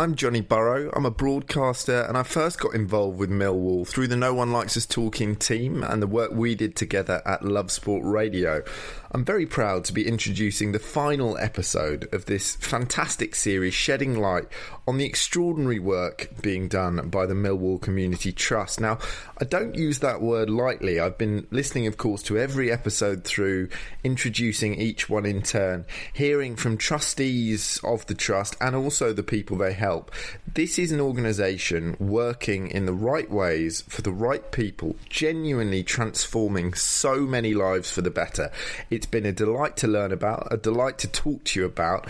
I'm Johnny Burrow. I'm a broadcaster, and I first got involved with Millwall through the No One Likes Us Talking team and the work we did together at Love Sport Radio. I'm very proud to be introducing the final episode of this fantastic series shedding light on the extraordinary work being done by the Millwall Community Trust. Now, I don't use that word lightly. I've been listening, of course, to every episode through, introducing each one in turn, hearing from trustees of the trust and also the people they help. This is an organisation working in the right ways for the right people, genuinely transforming so many lives for the better. It's been a delight to learn about, a delight to talk to you about,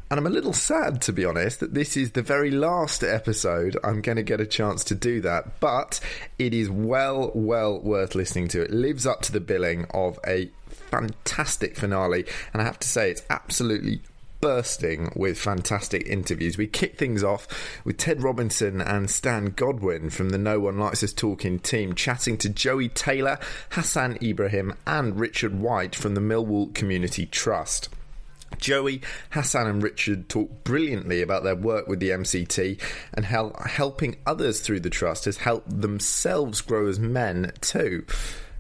and I'm a little sad, to be honest, that this is the very last episode I'm going to get a chance to do that, but it is well worth listening to. It lives up to the billing of a fantastic finale, and I have to say it's absolutely bursting with fantastic interviews. We kick things off with Ted Robinson and Stan Godwin from the No One Likes Us Talking team chatting to Joey Taylor, Hassan Ibrahim and Richard White from the Millwall Community Trust. Joey, Hassan and Richard talk brilliantly about their work with the MCT and how helping others through the trust has helped themselves grow as men too.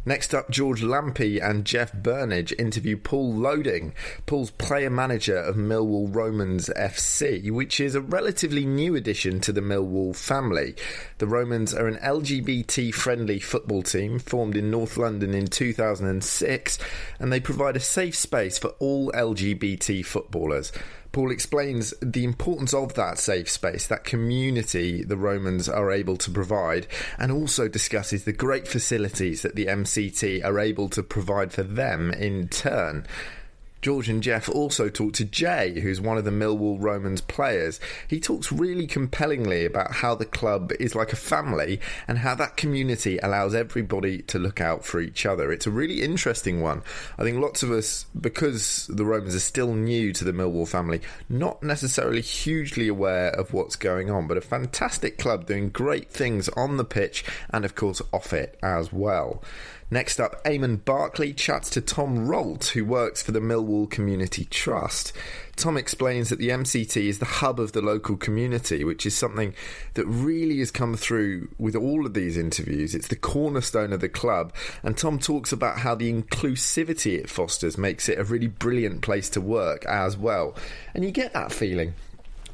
Next up, George Lampy and Jeff Burnage interview Paul Loding. Paul's player-manager of Millwall Romans FC, which is a relatively new addition to the Millwall family. The Romans are an LGBT-friendly football team formed in North London in 2006, and they provide a safe space for all LGBT footballers. Paul explains the importance of that safe space, that community the Romans are able to provide, and also discusses the great facilities that the MCT are able to provide for them in turn. George and Jeff also talk to Jay, who's one of the Millwall Romans players. He talks really compellingly about how the club is like a family and how that community allows everybody to look out for each other. It's a really interesting one. I think lots of us, because the Romans are still new to the Millwall family, not necessarily hugely aware of what's going on, but a fantastic club doing great things on the pitch and, of course, off it as well. Next up, Eamonn Barclay chats to Tom Rolt, who works for the Millwall Community Trust. Tom explains that the MCT is the hub of the local community, which is something that really has come through with all of these interviews. It's the cornerstone of the club, and Tom talks about how the inclusivity it fosters makes it a really brilliant place to work as well. And you get that feeling.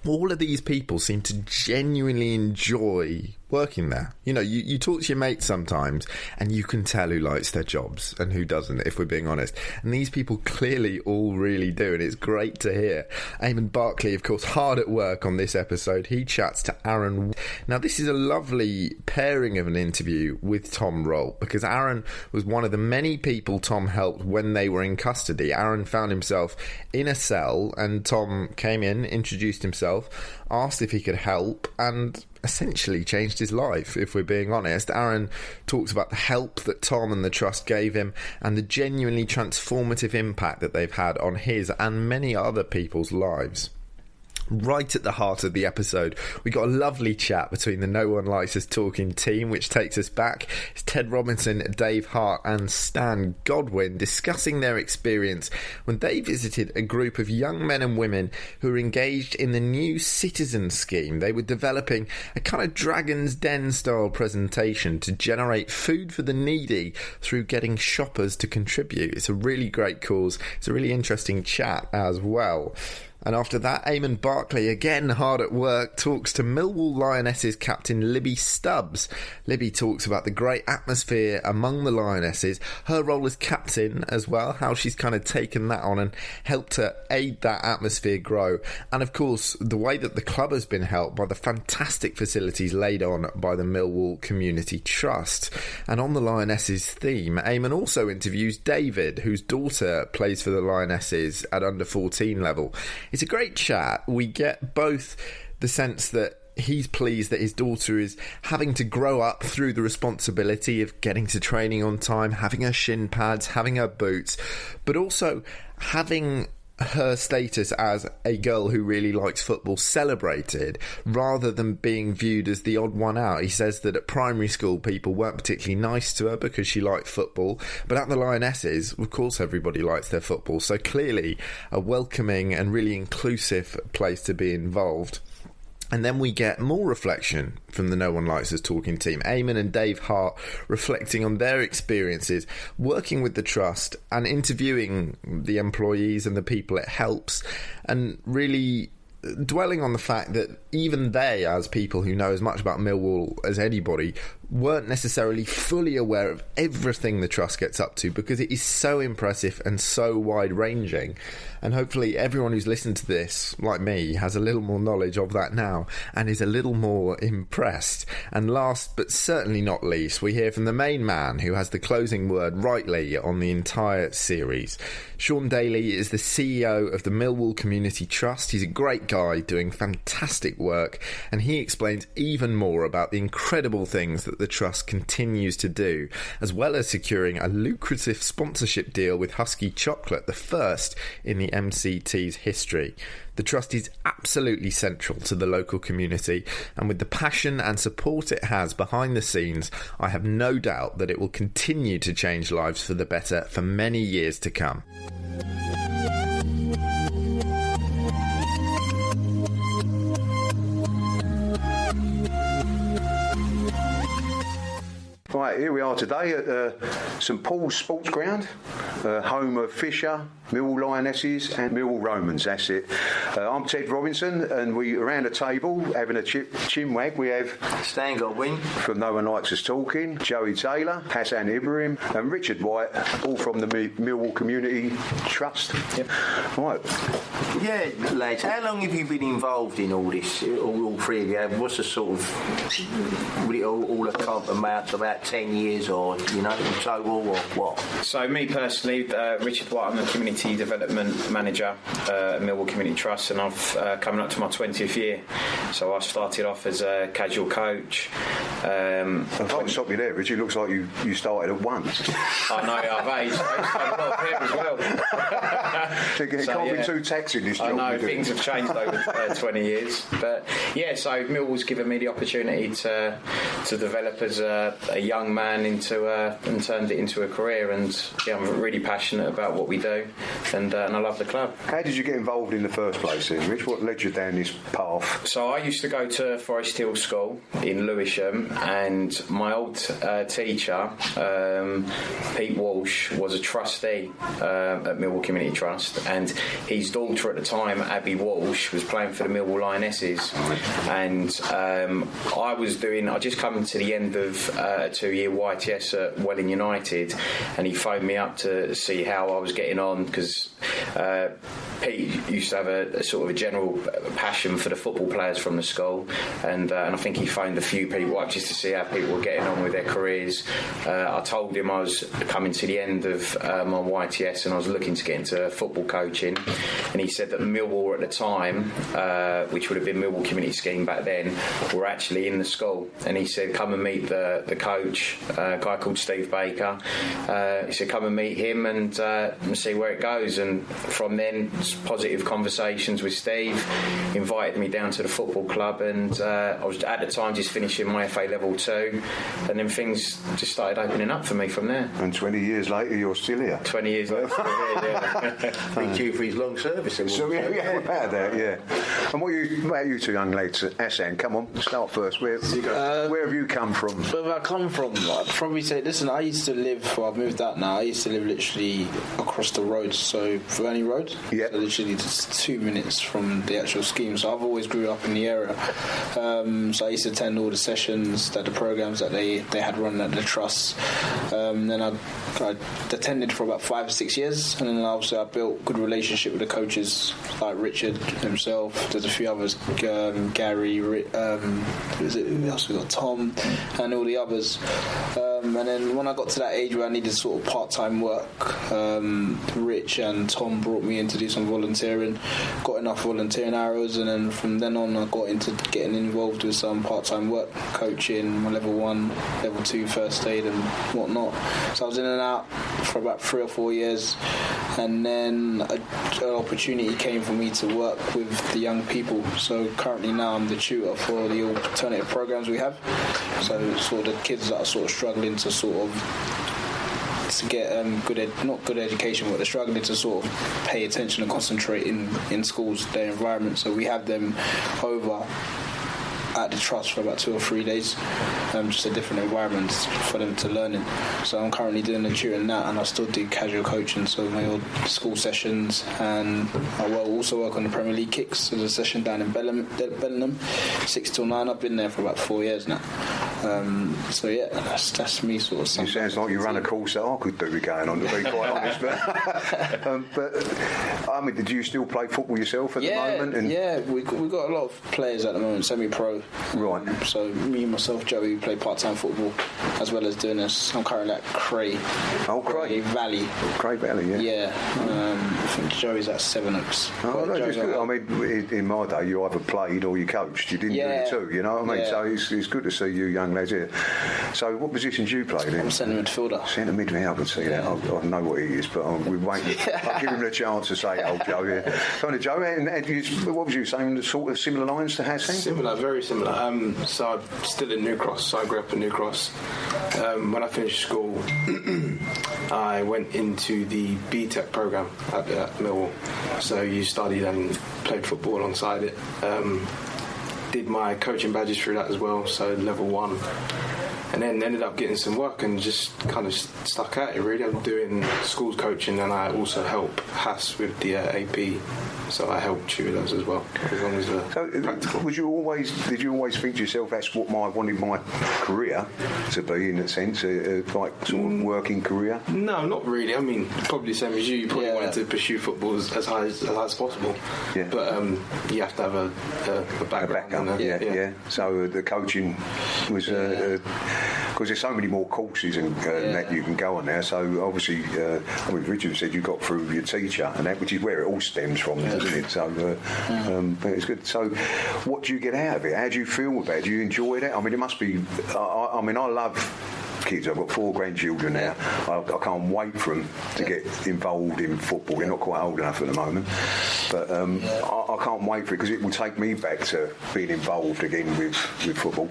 All of these people seem to genuinely enjoy working there. You know, you talk to your mates sometimes and you can tell who likes their jobs and who doesn't, if we're being honest. And these people clearly all really do, and it's great to hear. Eamonn Barclay, of course, hard at work on this episode. He chats to Aaron. Now, this is a lovely pairing of an interview with Tom Rolt, because Aaron was one of the many people Tom helped when they were in custody. Aaron found himself in a cell, and Tom came in, introduced himself, asked if he could help, and essentially changed his life, if we're being honest. Aaron talks about the help that Tom and the Trust gave him and the genuinely transformative impact that they've had on his and many other people's lives. Right at the heart of the episode, we got a lovely chat between the No One Likes Us Talking team, which takes us back. It's Ted Robinson, Dave Hart and Stan Godwin discussing their experience when they visited a group of young men and women who were engaged in the new Citizen scheme. They were developing a kind of Dragon's Den style presentation to generate food for the needy through getting shoppers to contribute. It's a really great cause. It's a really interesting chat as well. And after that, Eamonn Barclay, again hard at work, talks to Millwall Lionesses captain Libby Stubbs. Libby talks about the great atmosphere among the Lionesses, her role as captain as well, how she's kind of taken that on and helped to aid that atmosphere grow. And of course, the way that the club has been helped by the fantastic facilities laid on by the Millwall Community Trust. And on the Lionesses theme, Eamonn also interviews David, whose daughter plays for the Lionesses at under 14 level. It's a great chat. We get both the sense that he's pleased that his daughter is having to grow up through the responsibility of getting to training on time, having her shin pads, having her boots, but also having her status as a girl who really likes football celebrated rather than being viewed as the odd one out. He says that at primary school people weren't particularly nice to her because she liked football, but at the Lionesses, of course, everybody likes their football, so clearly a welcoming and really inclusive place to be involved. And then we get more reflection from the No One Likes Us Talking team. Eamonn and Dave Hart reflecting on their experiences working with the Trust and interviewing the employees and the people it helps, and really dwelling on the fact that even they, as people who know as much about Millwall as anybody, weren't necessarily fully aware of everything the Trust gets up to, because it is so impressive and so wide-ranging. And hopefully everyone who's listened to this, like me, has a little more knowledge of that now and is a little more impressed. And last but certainly not least, we hear from the main man who has the closing word rightly on the entire series. Sean Daly is the CEO of the Millwall Community Trust. He's a great guy doing fantastic work, and he explains even more about the incredible things that the Trust continues to do, as well as securing a lucrative sponsorship deal with Husky Chocolate, the first in the MCT's history. The Trust is absolutely central to the local community, and with the passion and support it has behind the scenes, I have no doubt that it will continue to change lives for the better for many years to come. Right, here we are today at St Paul's Sports Ground, home of Fisher, Millwall Lionesses and Millwall Romans, that's it. I'm Ted Robinson, and we around the table having a chinwag. We have Stan Godwin from No One Likes Us Talking, Joey Taylor, Hassan Ibrahim and Richard White, all from the Millwall Community Trust. Yep. Right. Yeah, lads, how long have you been involved in all this, all three of you? What's the sort of, would it all have amount to about 10 years or, you know, in total, or what? So me personally, Richard White, I'm the Community Development Manager at Millwall Community Trust, and I've coming up to my 20th year. So I started off as a casual coach. If I can stop you there, Richard, it looks like you started at once. I know, I've aged. I used to have a lot of hair as well. It can't be too taxing, this job. I know, things have changed over 20 years. But yeah, so Millwall's given me the opportunity to develop as a young man and turned it into a career, and yeah, I'm really passionate about what we do, and I love the club. How did you get involved in the first place then, Rich? What led you down this path? So I used to go to Forest Hill School in Lewisham, and my old teacher, Pete Walsh, was a trustee at Millwall Community Trust, and his daughter at the time, Abby Walsh, was playing for the Millwall Lionesses, and I just come to the end of a 2-year YTS at Welling United, and he phoned me up to see how I was getting on, because Pete used to have a sort of a general passion for the football players from the school, and I think he phoned a few people up just to see how people were getting on with their careers. I told him I was coming to the end of my YTS and I was looking to get into football coaching, and he said that Millwall at the time, which would have been Millwall Community Scheme back then, were actually in the school, and he said come and meet the coach, a guy called Steve Baker. He said come and meet him and see where it goes, and from then positive conversations with Steve, invited me down to the football club, and I was at the time just finishing my FA Level 2, and then things just started opening up for me from there. And 20 years later you're still here. 20 years later, yeah. Thank you for his long service. So yeah, about that, yeah. And what about you two young lads? Hassan, come on, start first. Where have you come from? Where I come from, I'd probably say, listen, I used to live, well, I've moved out now, I used to live literally across the road, so Verney Road. Yeah. So literally just 2 minutes from the actual scheme, so I've always grew up in the area. So I used to attend all the sessions, the programs that they had run at the Trust. Then I attended for about 5 or 6 years, and then obviously I built good relationship with the coaches like Richard himself. There's a few others, Gary, who else we got, Tom, and all the others. And then when I got to that age where I needed sort of part-time work, Rich and Tom brought me in to do some volunteering, got enough volunteering hours, and then from then on I got into getting involved with some part-time work, coaching, my level 1, level 2 first aid and whatnot. So I was in and out for about 3 or 4 years, and then an opportunity came for me to work with the young people. So currently now I'm the tutor for the alternative programs we have, so sort of the kids that are sort of struggling to sort of to get not good education, but they're struggling to sort of pay attention and concentrate in schools, their environment. So we have them over at the trust for about 2 or 3 days, just a different environment for them to learn in. So I'm currently doing the tutoring that, and I still do casual coaching, so my old school sessions, and I will also work on the Premier League kicks. There's a session down in Bellingham, 6 till 9. I've been there for about 4 years now. So yeah, that's me sort of. It sounds like you run a course that I could do with going on, to be quite honest. But I mean, did you still play football yourself at the moment? And yeah, we got a lot of players at the moment, semi-pro. Right. So me, myself, Joey, play part-time football as well as doing this. I'm currently at Cray. Oh, Cray Valley. Cray Valley, yeah. Yeah. I think Joey's at Seven Oaks. Oh, no, just good. I mean, in my day, you either played or you coached. You didn't do the two, you know what I mean? Yeah. So it's good to see you young lads here. So what positions you played in? I'm centre midfielder. Centre midfielder, I can see that. I know what he is, but we wait. I'll give him the chance to say, "Oh, Joe." Yeah. Come on, Joe. And what was you saying? Sort of similar lines to Hassan? Similar, very similar. So I'm still in New Cross. So I grew up in New Cross. When I finished school, I went into the BTEC program at Millwall. So you studied and played football alongside it. Did my coaching badges through that as well, so level 1, and then ended up getting some work and just kind of stuck at it really. I'm doing schools coaching, and I also help Hass with the AP, so I help tutors as well, as long as practical. Did you always think to yourself that's what I wanted my career to be, in a sense, like sort of working career? No, not really. I mean, probably the same as you. You probably wanted to pursue football as high as possible. Yeah. But you have to have a background. Yeah. So the coaching was because there's so many more courses and that you can go on now. So obviously, I mean, Richard said you got through your teacher, and that, which is where it all stems from, doesn't it? So, but it's good. So, what do you get out of it? How do you feel about it? Do you enjoy it? I mean, it must be. I mean, I love kids. I've got 4 grandchildren now. I can't wait for them to get involved in football. They're not quite old enough at the moment, but I can't wait for it, because it will take me back to being involved again with football.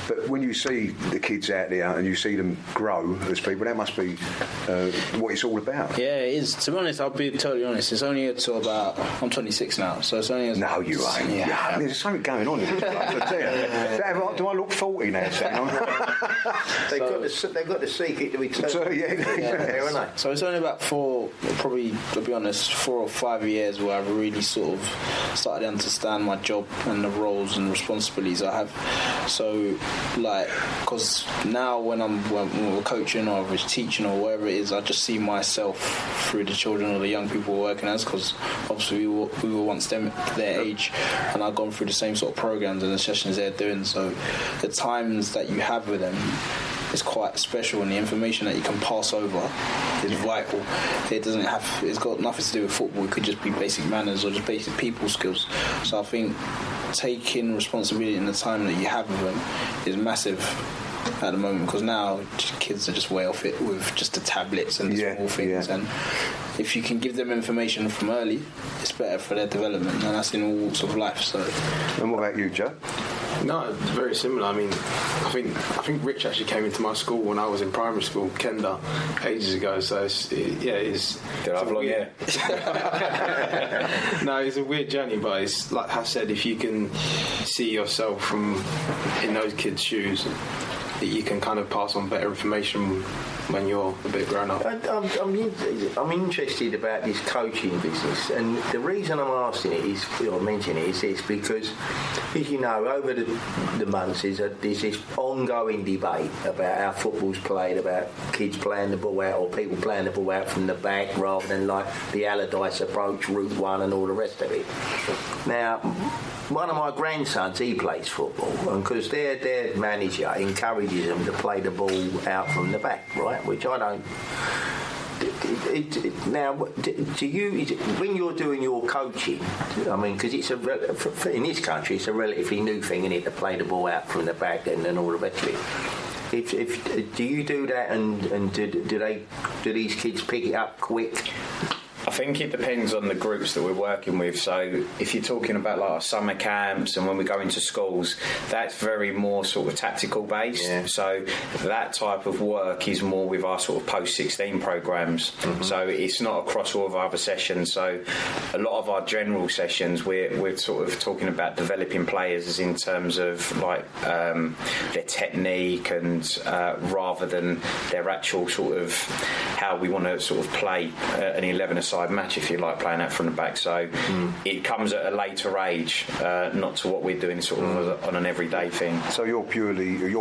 But when you see the kids out there and you see them grow as people, that must be what it's all about. Yeah, it is. To be honest, I'll be totally honest, it's only until about, I'm 26 now, so it's only No, you ain't. Yeah. There's something going on in this place. Do I look 40 now, Sam? They've got the secret to be told. So it's only about 4, probably, to be honest, 4 or 5 years where I've really sort of started to understand my job and the roles and responsibilities I have. So, like, because now when we're coaching or we're teaching or whatever it is, I just see myself through the children or the young people we're working as, because obviously we were once their age, and I've gone through the same sort of programs and the sessions they're doing. So the times that you have with them is quite special, and the information that you can pass over is vital. It's got nothing to do with football. It could just be basic manners or just basic people skills. So I think taking responsibility in the time that you have with them is massive at the moment, because now kids are just way off it with just the tablets and the small things, and if you can give them information from early, it's better for their development, and that's in all walks of life. So, and what about you, Joe? No, it's very similar. I mean, I think Rich actually came into my school when I was in primary school, Kenda, ages ago. So it's Did I have long hair? No, it's a weird journey, but it's like Has said, if you can see yourself in those kids' shoes, that you can kind of pass on better information when you're a bit grown up. I'm interested about this coaching business, and the reason I'm asking it is, or mentioning it, is because, as you know, over the months there's this ongoing debate about how football's played, about kids playing the ball out or people playing the ball out from the back rather than like the Allardyce approach, route 1 and all the rest of it. Now, one of my grandsons, he plays football, and because their manager encourages them to play the ball out from the back, right? Which I don't. Now, do you, when you're doing your coaching, I mean, because it's in this country, it's a relatively new thing, isn't it, to play the ball out from the back and all the rest of it. If do you do that, and do these kids pick it up quick? I think it depends on the groups that we're working with. So if you're talking about like our summer camps and when we go into schools, that's very more sort of tactical based. Yeah. So that type of work is more with our sort of post-16 programs. Mm-hmm. So it's not across all of our other sessions. So a lot of our general sessions, we're sort of talking about developing players in terms of like their technique and rather than their actual sort of how we want to sort of play an 11-a-side match, if you like, playing out from the back. So it comes at a later age, not to what we're doing sort of on an everyday thing. So your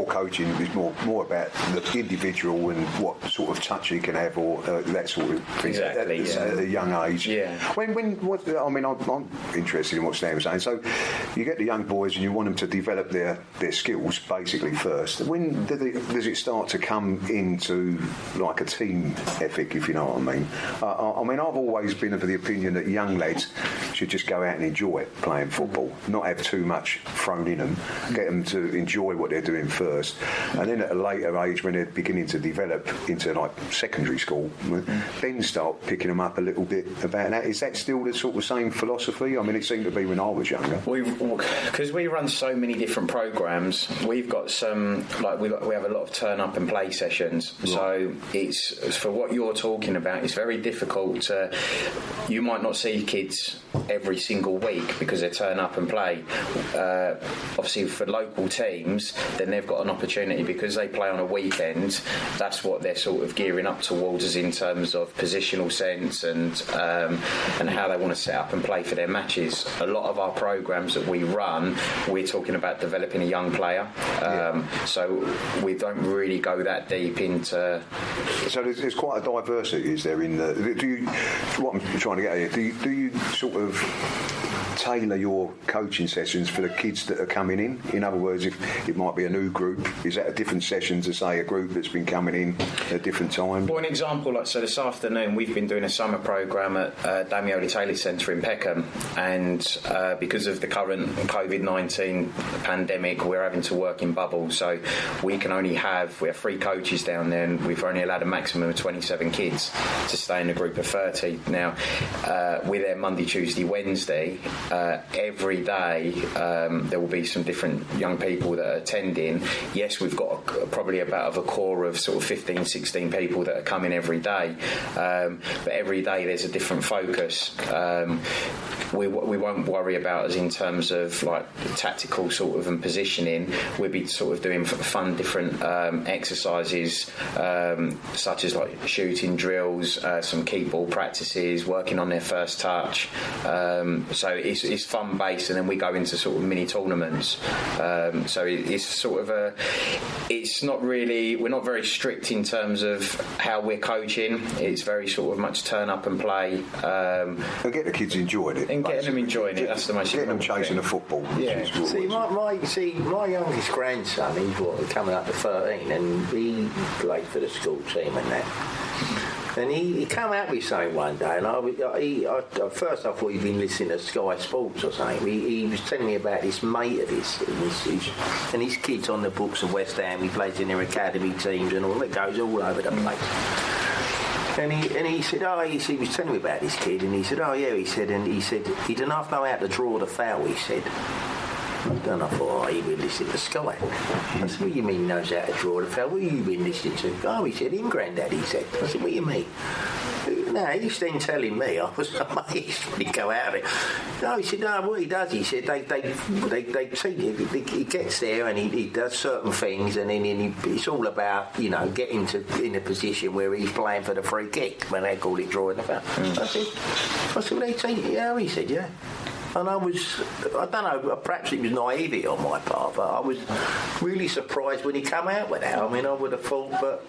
coaching is more about the individual and what sort of touch he can have, or that sort of thing. Exactly. At a young age. Yeah. I'm interested in what Stan was saying. So you get the young boys and you want them to develop their skills basically first. When does it start to come into like a team ethic, if you know what I mean? I've always been of the opinion that young lads should just go out and enjoy playing football, not have too much thrown in them, get them to enjoy what they're doing first, and then at a later age when they're beginning to develop into like secondary school, then start picking them up a little bit about that. Is that still the sort of same philosophy? I mean, it seemed to be when I was younger. Because we run so many different programs, we've got some we have a lot of turn up and play sessions. Right. So it's for what you're talking about. It's very difficult to. You might not see kids every single week because they turn up and play. Obviously, for local teams, then they've got an opportunity because they play on a weekend. That's what they're sort of gearing up towards, is in terms of positional sense and how they want to set up and play for their matches. A lot of our programs that we run, we're talking about developing a young player. So we don't really go that deep into. So there's quite a diversity, is there? What I'm trying to get at here, do you sort of tailor your coaching sessions for the kids that are coming in? In other words, if it might be a new group, is that a different session to say a group that's been coming in at different times? Well, an example, so this afternoon we've been doing a summer programme at Daly Taylor Centre in Peckham, and because of the current COVID-19 pandemic, we're having to work in bubbles, so we have 3 coaches down there, and we've only allowed a maximum of 27 kids to stay in a group of 30. Now, we're there Monday, Tuesday, Wednesday. Every day there will be some different young people that are attending. Yes, we've got probably about a core of sort of 15, 16 people that are coming every day, but every day there's a different focus. We won't worry about us in terms of like tactical sort of and positioning. We'll be sort of doing fun different exercises, such as like shooting drills, some keep ball practices, working on their first touch. So it's fun based, and then we go into sort of mini tournaments. So it's sort of it's not really, we're not very strict in terms of how we're coaching. It's very sort of much turn up and play. And get the kids enjoying it. And getting them enjoying it, that's the most important thing. Get them chasing the football. Yeah. My youngest grandson, he's coming up to 13, and he played for the school team and that. And he came out with something one day, and at first I thought he'd been listening to Sky Sports or something. He was telling me about this mate of his, and his kid's on the books of West Ham. He plays in their academy teams and all. It goes all over the place. And he said, he was telling me about this kid, and he said, he said he didn't have to know how to draw the foul, he said. And I thought, he been listening to Sky. I said, what do you mean he knows how to draw the foul? What have you been listening to? Oh, he said, him, Grandad, he said. I said, what do you mean? No, he's then telling me. I was amazed when he go out of it. No, he said, no, what he does, he said, they teach him. He gets there and he does certain things, and then it's all about, getting in a position where he's playing for the free kick, when they call it drawing the foul. I said, well, they teach you? Yeah, he said, yeah. And I don't know, perhaps it was naivety on my part, but I was really surprised when he came out with that. I mean, I would have thought, but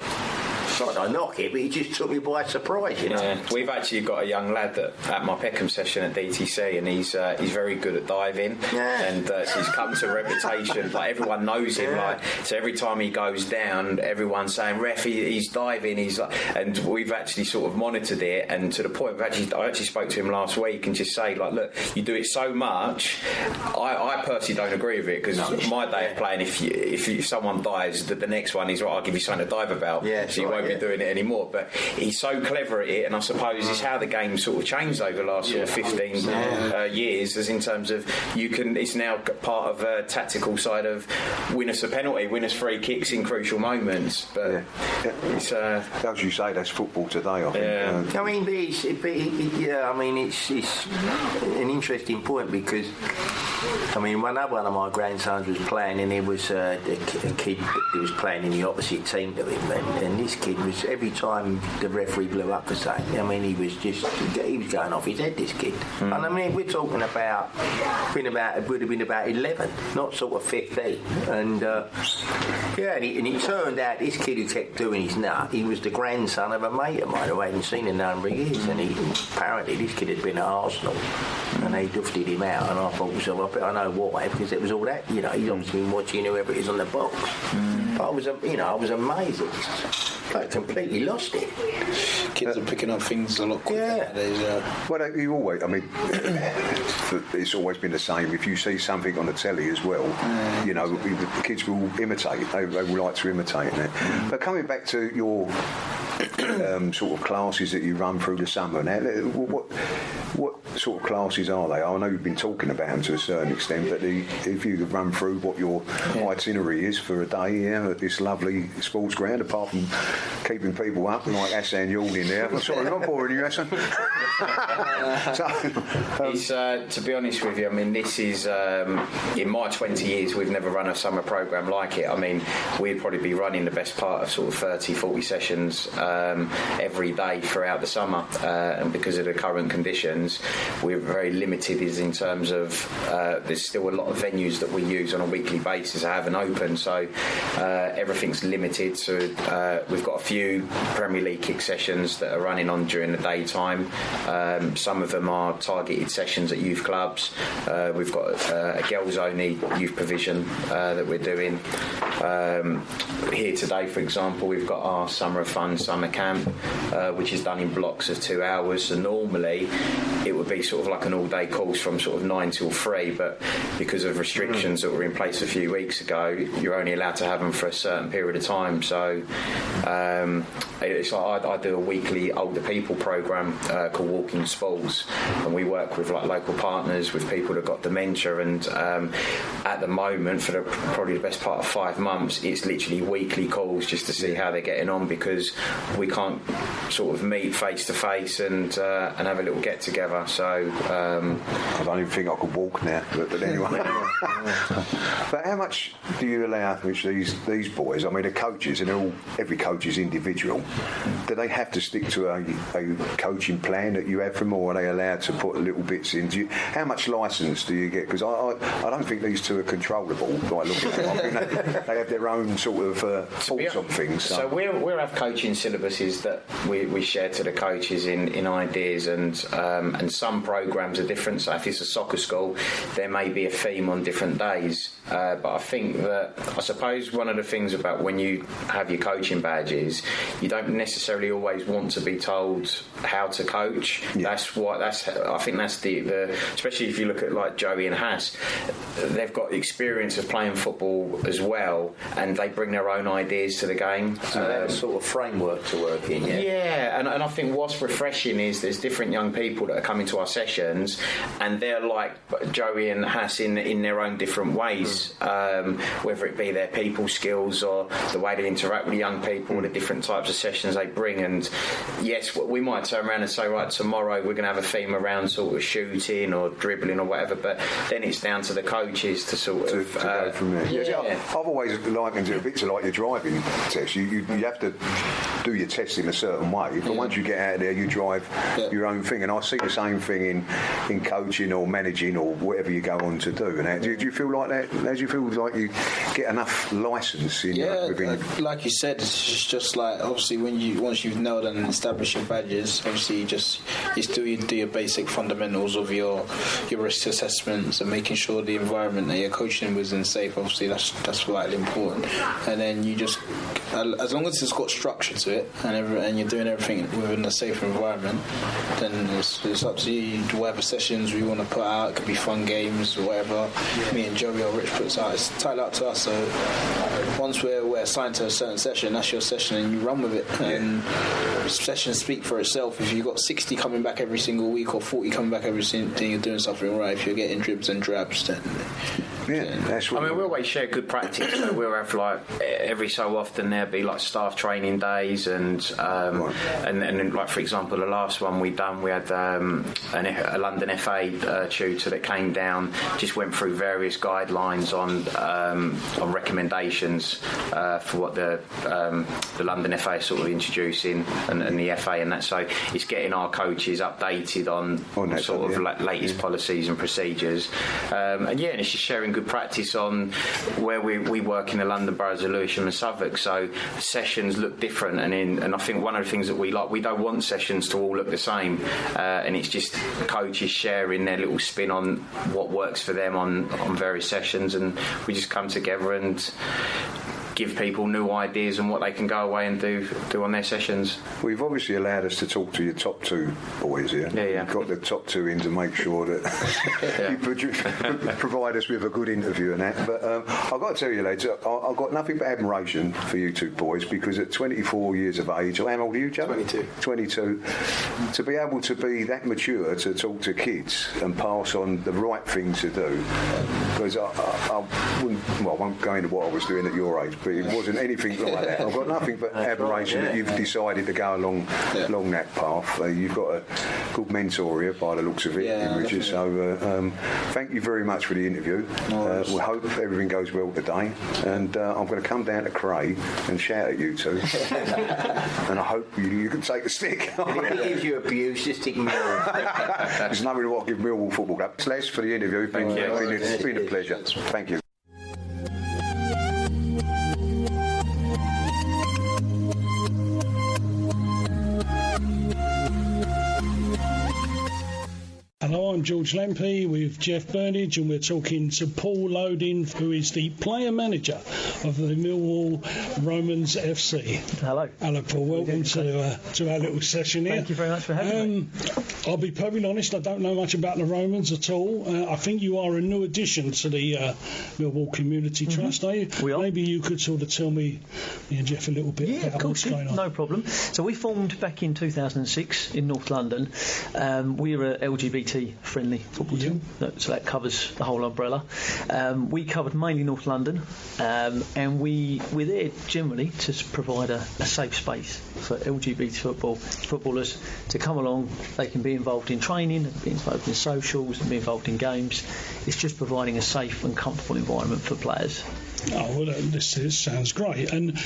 not I knock it, but he just took me by surprise, Yeah, we've actually got a young lad that at my Peckham session at DTC, and he's very good at diving, and so he's come to a reputation. Like everyone knows him, so every time he goes down, everyone's saying, "Ref, he's diving." He's like, and we've actually sort of monitored it, and to the point I actually spoke to him last week and just say, like, look, you do it so much. I personally don't agree with it, because my day of playing, if someone dives, the next one is right, I'll give you something to dive about, so you won't be doing it anymore. But he's so clever at it, and I suppose it's how the game sort of changed over the last sort of 15 years, as in terms of it's now part of a tactical side of win us a penalty, win us free kicks in crucial moments. But it's as you say, that's football today, I think. I mean, it's an interesting point, because I mean, one of my grandsons was playing, and there was a kid that was playing in the opposite team to him, and this kid was, every time the referee blew up for something, I mean, he was going off his head, this kid. And I mean, we're talking about, it would have been about 11, not sort of 15. And and it turned out this kid who kept doing his nut, he was the grandson of a mate of mine who I hadn't seen in a number of years, and apparently this kid had been at Arsenal, and they dufted him out, and I thought, so I know why, because it was all that, he's obviously been watching whoever it is on the box. But I was amazed. I completely lost it. Kids are picking up things a lot quicker nowadays. Well, you always, I mean, it's always been the same. If you see something on the telly as well, the kids will imitate. They will like to imitate it. But coming back to your sort of classes that you run through the summer now, what sort of classes are they? I know you've been talking about them to a certain extent, but if you could run through what your itinerary is for a day at this lovely sports ground, apart from keeping people up like Hassan yawning there. Sorry, I'm not boring you, Hassan. To be honest with you, I mean, this is in my 20 years we've never run a summer programme like it. I mean, we'd probably be running the best part of sort of 30-40 sessions every day throughout the summer, and because of the current conditions we're very limited in terms of there's still a lot of venues that we use on a weekly basis that haven't opened, so everything's limited. So we've got a few Premier League kick sessions that are running on during the daytime. Some of them are targeted sessions at youth clubs. We've got a girls only youth provision that we're doing. Here today, for example, we've got our Summer of Fun summer camp, which is done in blocks of 2 hours. So normally it would be sort of like an all-day course from sort of 9 till 3, but because of restrictions that were in place a few weeks ago, you're only allowed to have them for a certain period of time. So it's like I do a weekly older people programme called Walking Sports, and we work with like local partners with people that got dementia, and at the moment for probably the best part of 5 months it's literally weekly calls just to see how they're getting on, because we can't sort of meet face to face and have a little get together. So I don't even think I could walk now, but anyway. But how much do you allow these boys, I mean the coaches, and every coach is individual, do they have to stick to a coaching plan that you have from them, or are they allowed to put little bits in? How much licence do you get? Because I don't think these two are controllable by looking at them. I think they have their own sort of thoughts on things. So we'll have coaching syllabuses that we share to the coaches in ideas, and some programmes are different. So if it's a soccer school, there may be a theme on different days. But I think that, I suppose one of the things about when you have your coaching badges, you don't necessarily always want to be told how to coach. I think that's the especially if you look at like Joey and Hass, they've got experience of playing football as well, and they bring their own ideas to the game. So they have a sort of framework to work in. And I think what's refreshing is there's different young people that are coming to our sessions, and they're like Joey and Hass in their own different ways, whether it be their people skills or the way they interact with young people, the different types of sessions they bring. And yes, we might turn around and say, right, tomorrow we're going to have a theme around sort of shooting or dribbling or whatever, but then it's down to the coaches to sort of go from there. I've always likened it a bit to like your driving test. You have to do your test in a certain way, but once you get out of there you drive your own thing, and I see the same thing in coaching or managing or whatever you go on to do. And do you feel like that? How do you feel like you get enough licence in like you said, it's just like obviously once you've nailed and established your badges, obviously you still do your basic fundamentals of your risk assessments and making sure the environment that you're coaching was in safe. Obviously that's slightly important. And then you just, as long as it's got structure to it and you're doing everything within a safer environment, then it's up to you. Whatever sessions we want to put out, it could be fun games or whatever. Me and Joey or Rich puts out, it's totally up to us. So once we're assigned to a certain session, that's your session, and you run with it. And sessions speak for itself. If you've got 60 coming back every single week or 40 coming back every single day, you're doing something right. If you're getting dribs and drabs, then that's what we always share good practice. So we'll have every so often there'll be staff training days, and like for example the last one we done, we had a London FA tutor that came down, just went through various guidelines on recommendations for what the London FA is sort of introducing and the FA and that. So it's getting our coaches updated on sort of latest policies and procedures, and it's just sharing good practice on where we work in the London boroughs of Lewisham and Southwark. So sessions look different, and I think one of the things that we don't want sessions to all look the same, and it's just coaches sharing their little spin on what works for them on various sessions, and we just come together and give people new ideas on what they can go away and do on their sessions. Well, you've obviously allowed us to talk to your top two boys here. Yeah. You've got the top two in to make sure that you provide us with a good interview and that. But I've got to tell you, lads, I've got nothing but admiration for you two boys, because at 24 years of age, how old are you, Joe? 22. To be able to be that mature to talk to kids and pass on the right thing to do, because I won't go into what I was doing at your age, but it wasn't anything like that. I've got nothing but admiration that you've decided to go along that path. You've got a good mentor here by the looks of it, Richard. So thank you very much for the interview. We hope everything goes well today, and I'm going to come down to Cray and shout at you two, and I hope you can take the stick. If he gives you abuse, just ignore him. There's nothing to give Millwall Football Club. Les, for the interview. Thank you. It's been a pleasure. Thank you. Hello, I'm George Lampe with Jeff Burnage, and we're talking to Paul Loding, who is the player manager of the Millwall Romans FC. Hello. Hello, Paul. Welcome to our little session here. Thank you very much for having me. I'll be perfectly honest, I don't know much about the Romans at all. I think you are a new addition to the Millwall Community Trust, are you? We are. Maybe you could sort of tell me and Jeff a little bit about what's going on. No problem. So we formed back in 2006 in North London. We're a LGBT friendly football team, so that covers the whole umbrella. We covered mainly North London, and we're there generally to provide a safe space for LGBT footballers to come along. They can be involved in training, be involved in socials, and be involved in games. It's just providing a safe and comfortable environment for players. Oh, well, this sounds great. And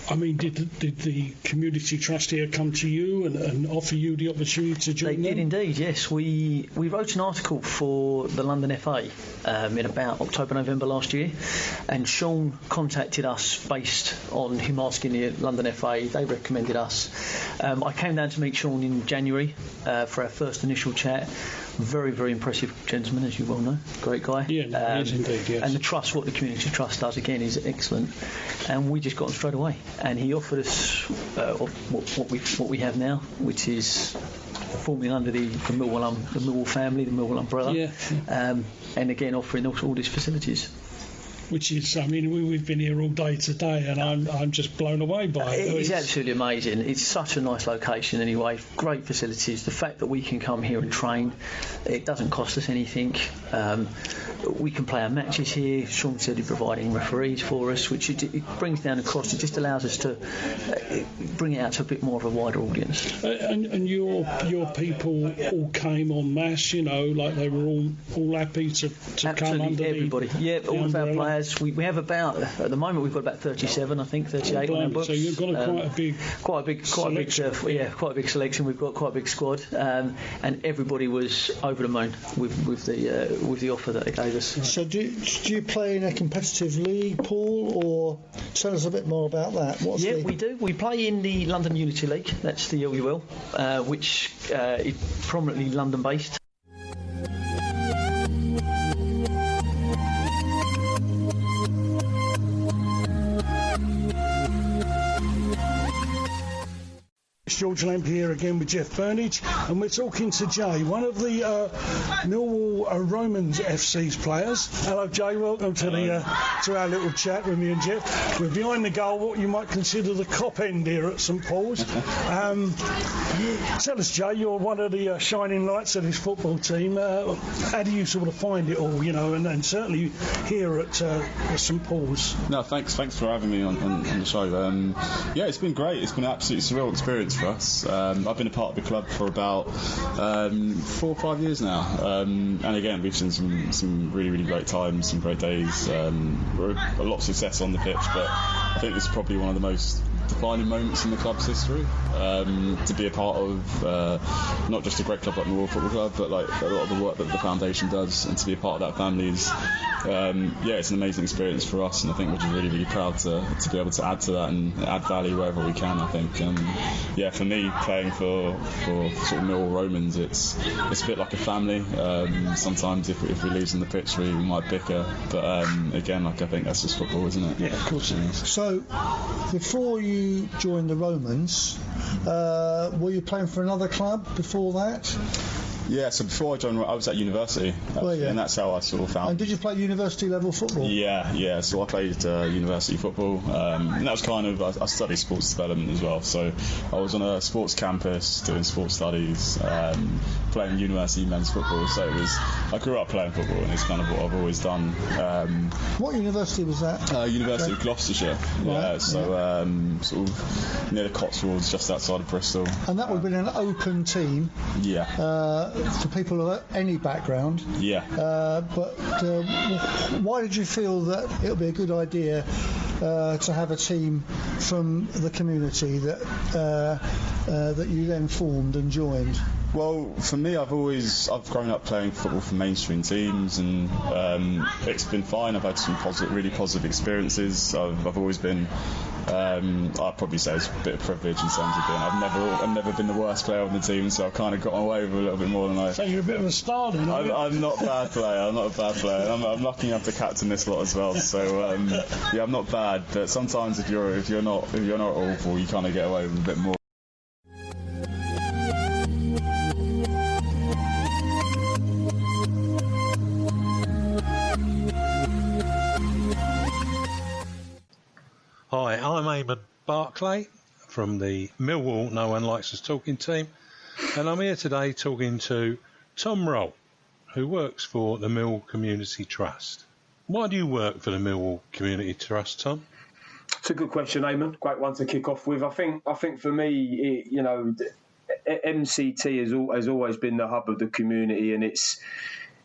I mean, did the Community Trust here come to you and offer you the opportunity to join them? They did indeed, yes. We wrote an article for the London FA in about October, November last year, and Sean contacted us based on him asking the London FA. They recommended us. I came down to meet Sean in January for our first initial chat. Very, very impressive gentleman, as you well know. Great guy. Yeah, he is indeed, yes. And the trust, what the Community Trust does, again, is excellent. And we just got on straight away. And he offered us what we have now, which is forming under the Millwall family, the Millwall umbrella. Yeah. And again, offering all these facilities. Which is, I mean, we've been here all day today, and I'm just blown away by it. It's absolutely amazing. It's such a nice location anyway. Great facilities. The fact that we can come here and train, it doesn't cost us anything. We can play our matches here. Sean said he's providing referees for us, which it brings down the cost. It just allows us to bring it out to a bit more of a wider audience. And your people all came en masse, you know, like they were all happy to come under everybody. All of our players. We have about, at the moment we've got about 37, I think 38 on our books. So you've got quite a big selection. Quite a big selection. We've got quite a big squad, and everybody was over the moon with the offer that they gave us. So do you play in a competitive league, Paul, or tell us a bit more about that? We do. We play in the London Unity League. That's the LUL, which is prominently London based. George Lampe here again with Jeff Burnage, and we're talking to Jay, one of the Millwall Romans FC's players. Hello, Jay. Welcome to our little chat with me and Jeff. We're behind the goal, what you might consider the cop end here at St Paul's. Tell us, Jay, you're one of the shining lights of this football team. How do you sort of find it all, and certainly here at St Paul's? No, thanks for having me on the show. It's been great. It's been an absolutely surreal experience for us. I've been a part of the club for about 4 or 5 years now, and again we've seen some really, really great times, some great days. We're a lot of success on the pitch, but I think this is probably one of the most defining moments in the club's history, to be a part of not just a great club like Millwall Football Club, but like a lot of the work that the foundation does, and to be a part of that family is it's an amazing experience for us, and I think we're just really, really proud to be able to add to that and add value wherever we can. I think for me, playing for sort of Millwall Romans, it's a bit like a family. Sometimes if we lose on the pitch, we might bicker, but again, I think that's just football, isn't it? Yeah, of course it is. So before you joined the Romans, were you playing for another club before that? Yeah, so before I joined, I was at university, and that's how I sort of found. And did you play university level football? Yeah. So I played university football, and that was kind of I studied sports development as well. So I was on a sports campus doing sports studies, playing university men's football. So I grew up playing football, and it's kind of what I've always done. What university was that? University of Gloucestershire. Right. So sort of near the Cotswolds, just outside of Bristol. And that would have been an open team. Yeah. For people of any background. Yeah. But why did you feel that it would be a good idea to have a team from the community that you then formed and joined? Well, for me, I've grown up playing football for mainstream teams, and it's been fine. I've had some really positive experiences. I've always been. I'd probably say it's a bit of privilege in terms of being. I've never been the worst player on the team, so I've kind of got away with a little bit more than I. So you're a bit of a star then. I'm not a bad player. I'm I'm lucky enough to captain this lot as well. So I'm not bad. But sometimes if you're not awful, you kind of get away with a bit more. Hi, I'm Eamonn Barclay from the Millwall No One Likes Us Talking team, and I'm here today talking to Tom Rolt, who works for the Millwall Community Trust. Why do you work for the Millwall Community Trust, Tom? It's a good question, Eamonn. Great one to kick off with. I think for me, MCT has always been the hub of the community, and it's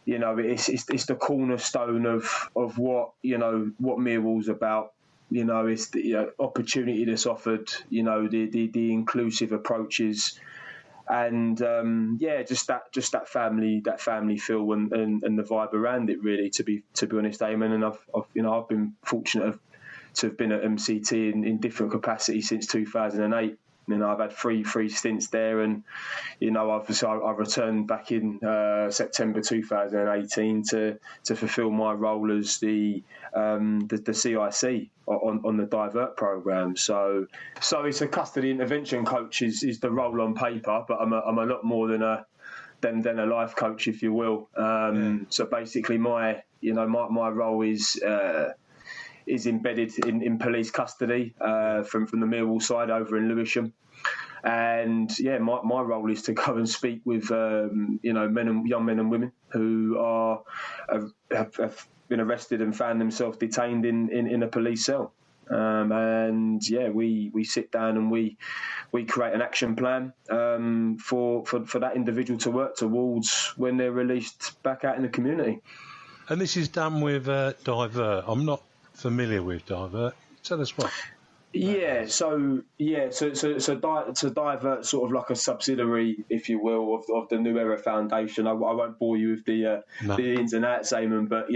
the cornerstone of what Millwall's about. It's the opportunity that's offered, the inclusive approaches, and just that family feel and the vibe around it, really, to be honest, Eamonn. And I've been fortunate to have been at MCT in different capacities since 2008. I've had three stints there, and I've returned back in September 2018 to fulfil my role as the CIC on the Divert programme. So it's a custody intervention coach is the role on paper, but I'm a lot more than a life coach, if you will. So basically, my role is embedded in police custody from the Millwall side over in Lewisham. And my role is to go and speak with young men and women who have been arrested and found themselves detained in a police cell. We sit down and we create an action plan for that individual to work towards when they're released back out in the community. And this is done with Divert. I'm not familiar with Divert. Tell us what. So Divert, sort of like a subsidiary, if you will, of the New Era Foundation. I won't bore you with the ins and outs, Eamonn, but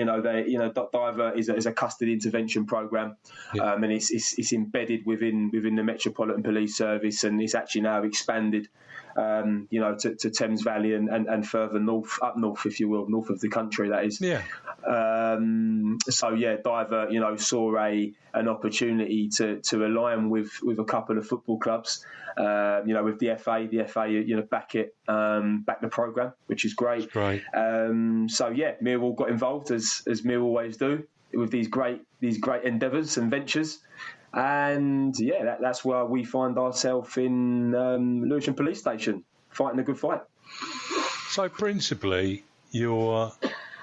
Divert is a custody intervention program, and it's embedded within the Metropolitan Police Service, and it's actually now expanded. To Thames Valley and further north, up north, if you will, north of the country, that is. So yeah, Diver, saw an opportunity to align with a couple of football clubs. With the FA, back the programme, which is great. Great. So yeah, Millwall got involved as Millwall always do with these great endeavours and ventures. And yeah, that's where we find ourselves in Lewisham Police Station, fighting a good fight. So principally, you're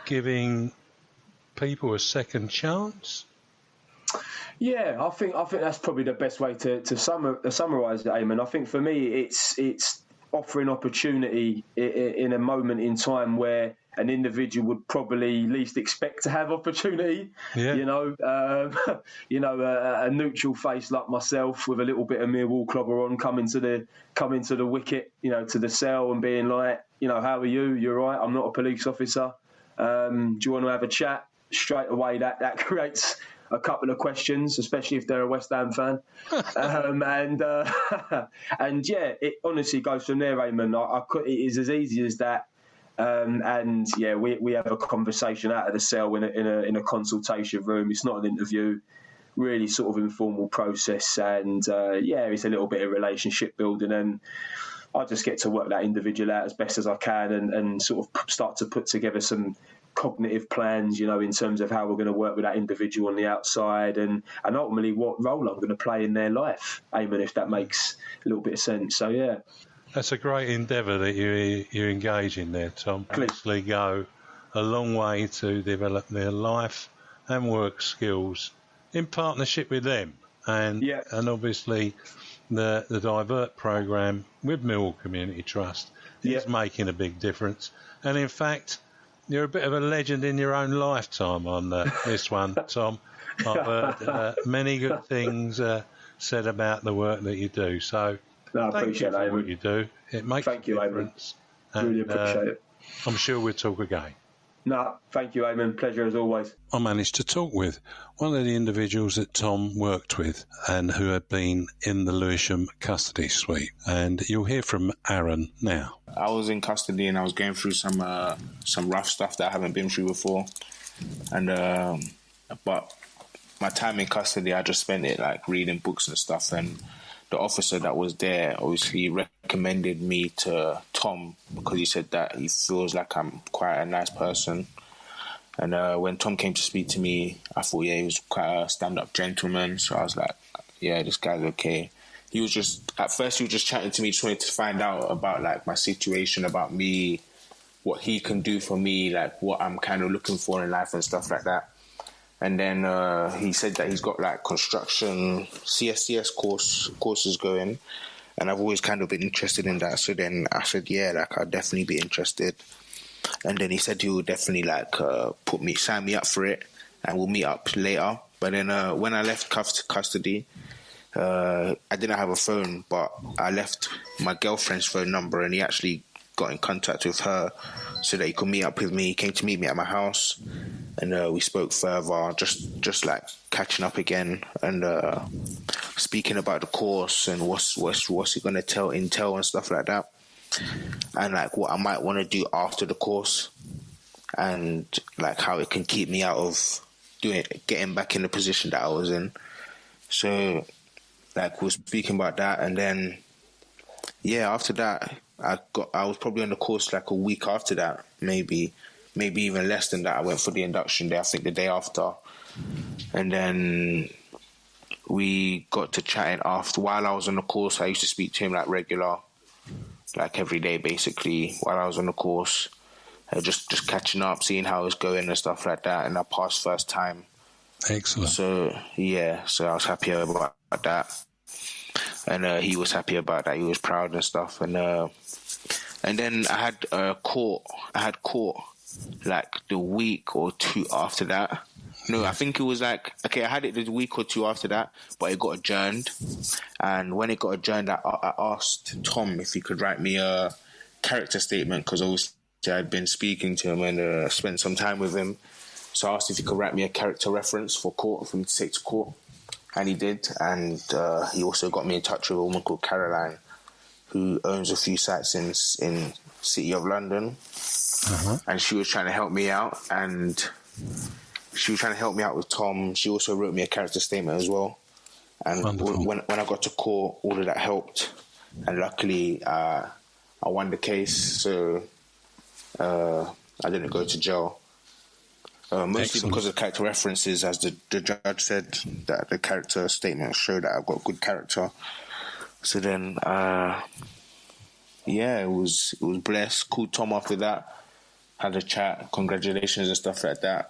giving people a second chance? Yeah, I think that's probably the best way to summarise it, Eamonn. I think for me, it's offering opportunity in a moment in time where an individual would probably least expect to have opportunity. Yeah. A neutral face like myself with a little bit of Millwall clobber on, coming to the wicket, to the cell and being like, how are you? You're right. I'm not a police officer. Do you want to have a chat? Straight away, that creates a couple of questions, especially if they're a West Ham fan. And yeah, it honestly goes from there, Eamonn. It is as easy as that. And yeah, we have a conversation out of the cell in a consultation room. It's not an interview, really sort of informal process. And yeah, it's a little bit of relationship building, and I just get to work that individual out as best as I can and sort of start to put together some cognitive plans, in terms of how we're going to work with that individual on the outside and ultimately what role I'm going to play in their life, Eamonn, if that makes a little bit of sense. So, yeah. That's a great endeavour that you engage in there, Tom. Obviously go a long way to develop their life and work skills in partnership with them. And obviously the Divert programme with Millwall Community Trust is making a big difference. And in fact, you're a bit of a legend in your own lifetime on this one, Tom. I've heard many good things said about the work that you do. So thank you for what you do. It makes a difference. Really appreciate it. I'm sure we'll talk again. No, thank you, Eamonn. Pleasure as always. I managed to talk with one of the individuals that Tom worked with and who had been in the Lewisham custody suite. And you'll hear from Aaron now. I was in custody and I was going through some rough stuff that I haven't been through before. And but my time in custody, I just spent it like reading books and stuff. And the officer that was there obviously recommended me to Tom because he said that he feels like I'm quite a nice person. And when Tom came to speak to me, I thought, he was quite a stand-up gentleman. So I was like, yeah, this guy's okay. At first he was just chatting to me, just wanted to find out about like my situation, about me, what he can do for me, like what I'm kind of looking for in life and stuff like that. And then he said that he's got like construction CSCS courses going, and I've always kind of been interested in that. So then I said, yeah, like I'd definitely be interested. And then he said he would definitely like sign me up for it, and we'll meet up later. But then when I left custody, I didn't have a phone, but I left my girlfriend's phone number, and he actually got in contact with her so that he could meet up with me. He came to meet me at my house, and we spoke further, just like catching up again and speaking about the course and what's it going to entail and stuff like that, and like what I might want to do after the course, and like how it can keep me out of getting back in the position that I was in. So like we're speaking about that, and then after that I was probably on the course like a week after that, maybe even less than that. I went for the induction day, I think the day after. And then we got to chatting after. While I was on the course, I used to speak to him like regular, like every day basically, while I was on the course. Just catching up, seeing how it's going and stuff like that. And I passed first time. Excellent. So, so I was happy about that. And he was happy about that. He was proud and stuff. And then I had court like the week or two after that. No, I think it was like, I had it the week or two after that, but it got adjourned. And when it got adjourned, I asked Tom if he could write me a character statement, because obviously I'd been speaking to him and spent some time with him. So I asked if he could write me a character reference for me to take to court. And he did. And he also got me in touch with a woman called Caroline, who owns a few sites in City of London. And she was trying to help me out. And she was trying to help me out with Tom. She also wrote me a character statement as well. And when I got to court, all of that helped. And luckily, I won the case, so I didn't go to jail. Mostly because of character references, as the judge said, that the character statement showed that I've got good character. So then, it was blessed. Called Tom after that, had a chat, congratulations and stuff like that.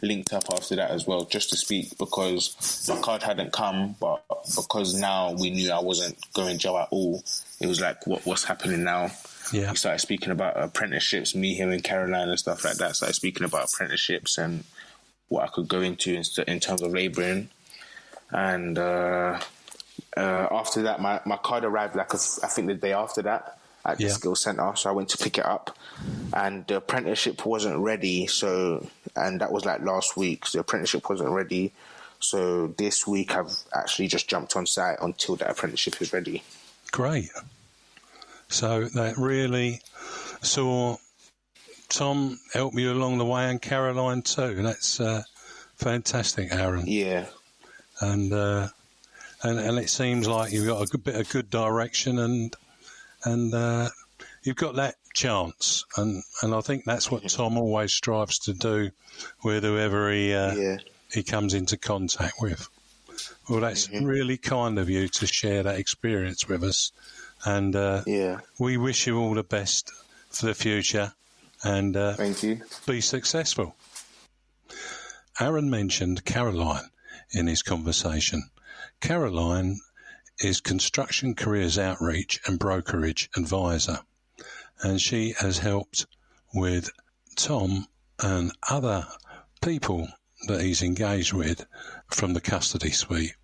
Linked up after that as well, just to speak, because my card hadn't come, but because now we knew I wasn't going jail at all, it was like, what's happening now? Yeah. We started speaking about apprenticeships, me, him and Caroline and stuff like that. Started speaking about apprenticeships and what I could go into in terms of labouring. And after that, my card arrived, I think the day after that, at the skills centre, so I went to pick it up, and the apprenticeship wasn't ready. And that was like last week. So the apprenticeship wasn't ready. So this week I've actually just jumped on site until the apprenticeship is ready. Great. So that really saw Tom help you along the way, and Caroline too. That's fantastic, Aaron. Yeah. And it seems like you've got a bit of good direction, and you've got that chance, and I think that's what Tom always strives to do with whoever he comes into contact with. Well, that's really kind of you to share that experience with us, and we wish you all the best for the future, and thank you. Be successful. Aaron mentioned Caroline in his conversation. Caroline is Construction Careers Outreach and Brokerage Advisor, and she has helped with Tom and other people that he's engaged with from the custody suite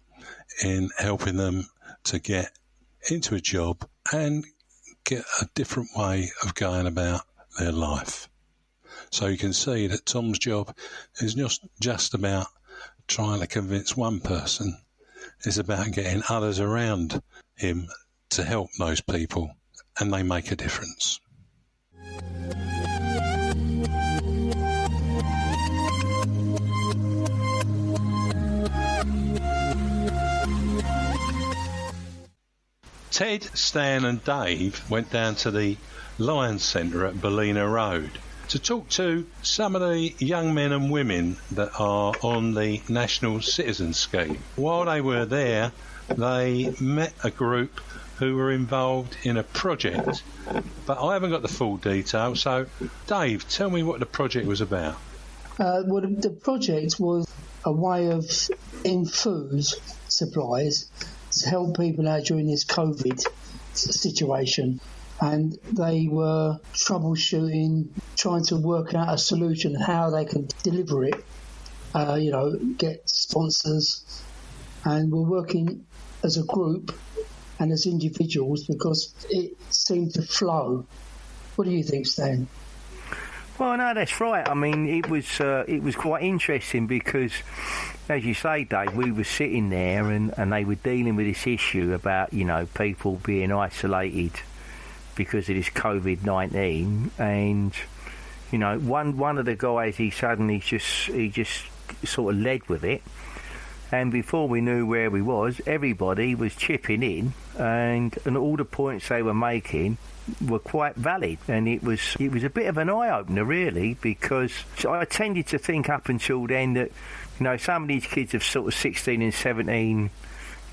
in helping them to get into a job and get a different way of going about their life. So you can see that Tom's job is not just about trying to convince one person. It's about getting others around him to help those people, and they make a difference. Ted, Stan and Dave went down to the Lions Centre at Ballina Road to talk to some of the young men and women that are on the National Citizen Scheme. While they were there, they met a group who were involved in a project, but I haven't got the full details. So, Dave, tell me what the project was about. Well, the project was a way of, in food supplies, to help people out during this COVID situation. And they were troubleshooting, trying to work out a solution, how they could deliver it, get sponsors. And we're working as a group and as individuals because it seemed to flow. What do you think, Stan? Well, no, that's right. I mean, it was quite interesting because, as you say, Dave, we were sitting there and they were dealing with this issue about, people being isolated because of this COVID-19, and one of the guys, he just sort of led with it, and before we knew where we was, everybody was chipping in, and all the points they were making were quite valid, and it was a bit of an eye-opener really, because I tended to think up until then that some of these kids of sort of 16 and 17,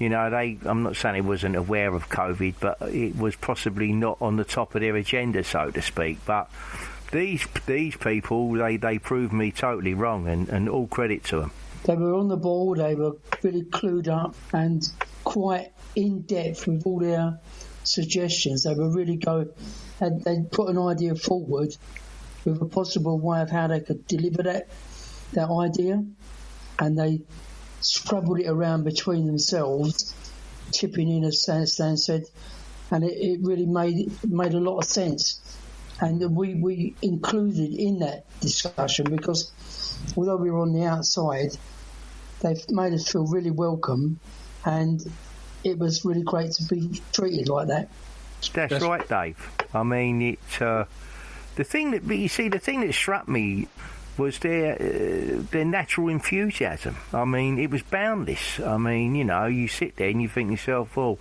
I'm not saying they wasn't aware of COVID, but it was possibly not on the top of their agenda, so to speak. But these people, they proved me totally wrong, and all credit to them. They were on the ball, they were really clued up and quite in-depth with all their suggestions. They were really they'd put an idea forward with a possible way of how they could deliver that idea, and they scrabbled it around between themselves, chipping in, as Stan said, and it really made a lot of sense. And we included in that discussion because although we were on the outside, they've made us feel really welcome, and it was really great to be treated like that. That's right, Dave. I mean, the thing that struck me was their natural enthusiasm. I mean, it was boundless. I mean, you know, you sit there and you think to yourself, well,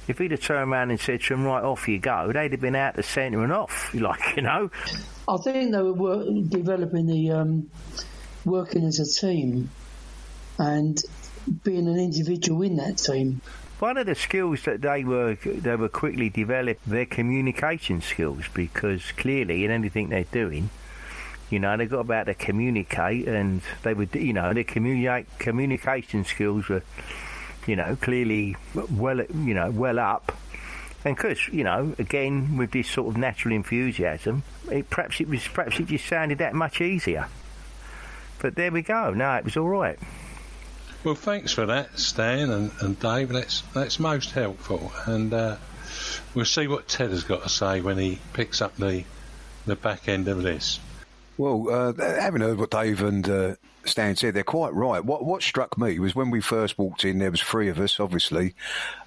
if he'd have turned around and said to them, right, off you go, they'd have been out the centre and off, like, you know. I think they were developing the working as a team and being an individual in that team. One of the skills that they were quickly developing, their communication skills, because clearly in anything they're doing, you know, they got about to communicate, and they would, you know, their communication skills were, you know, clearly well up. And because, you know, again with this sort of natural enthusiasm, perhaps it just sounded that much easier. But there we go. No, it was all right. Well, thanks for that, Stan and Dave. That's most helpful, and we'll see what Ted has got to say when he picks up the back end of this. Well, having heard what Dave and Stan said, they're quite right. What struck me was when we first walked in, there was 3 of us, obviously,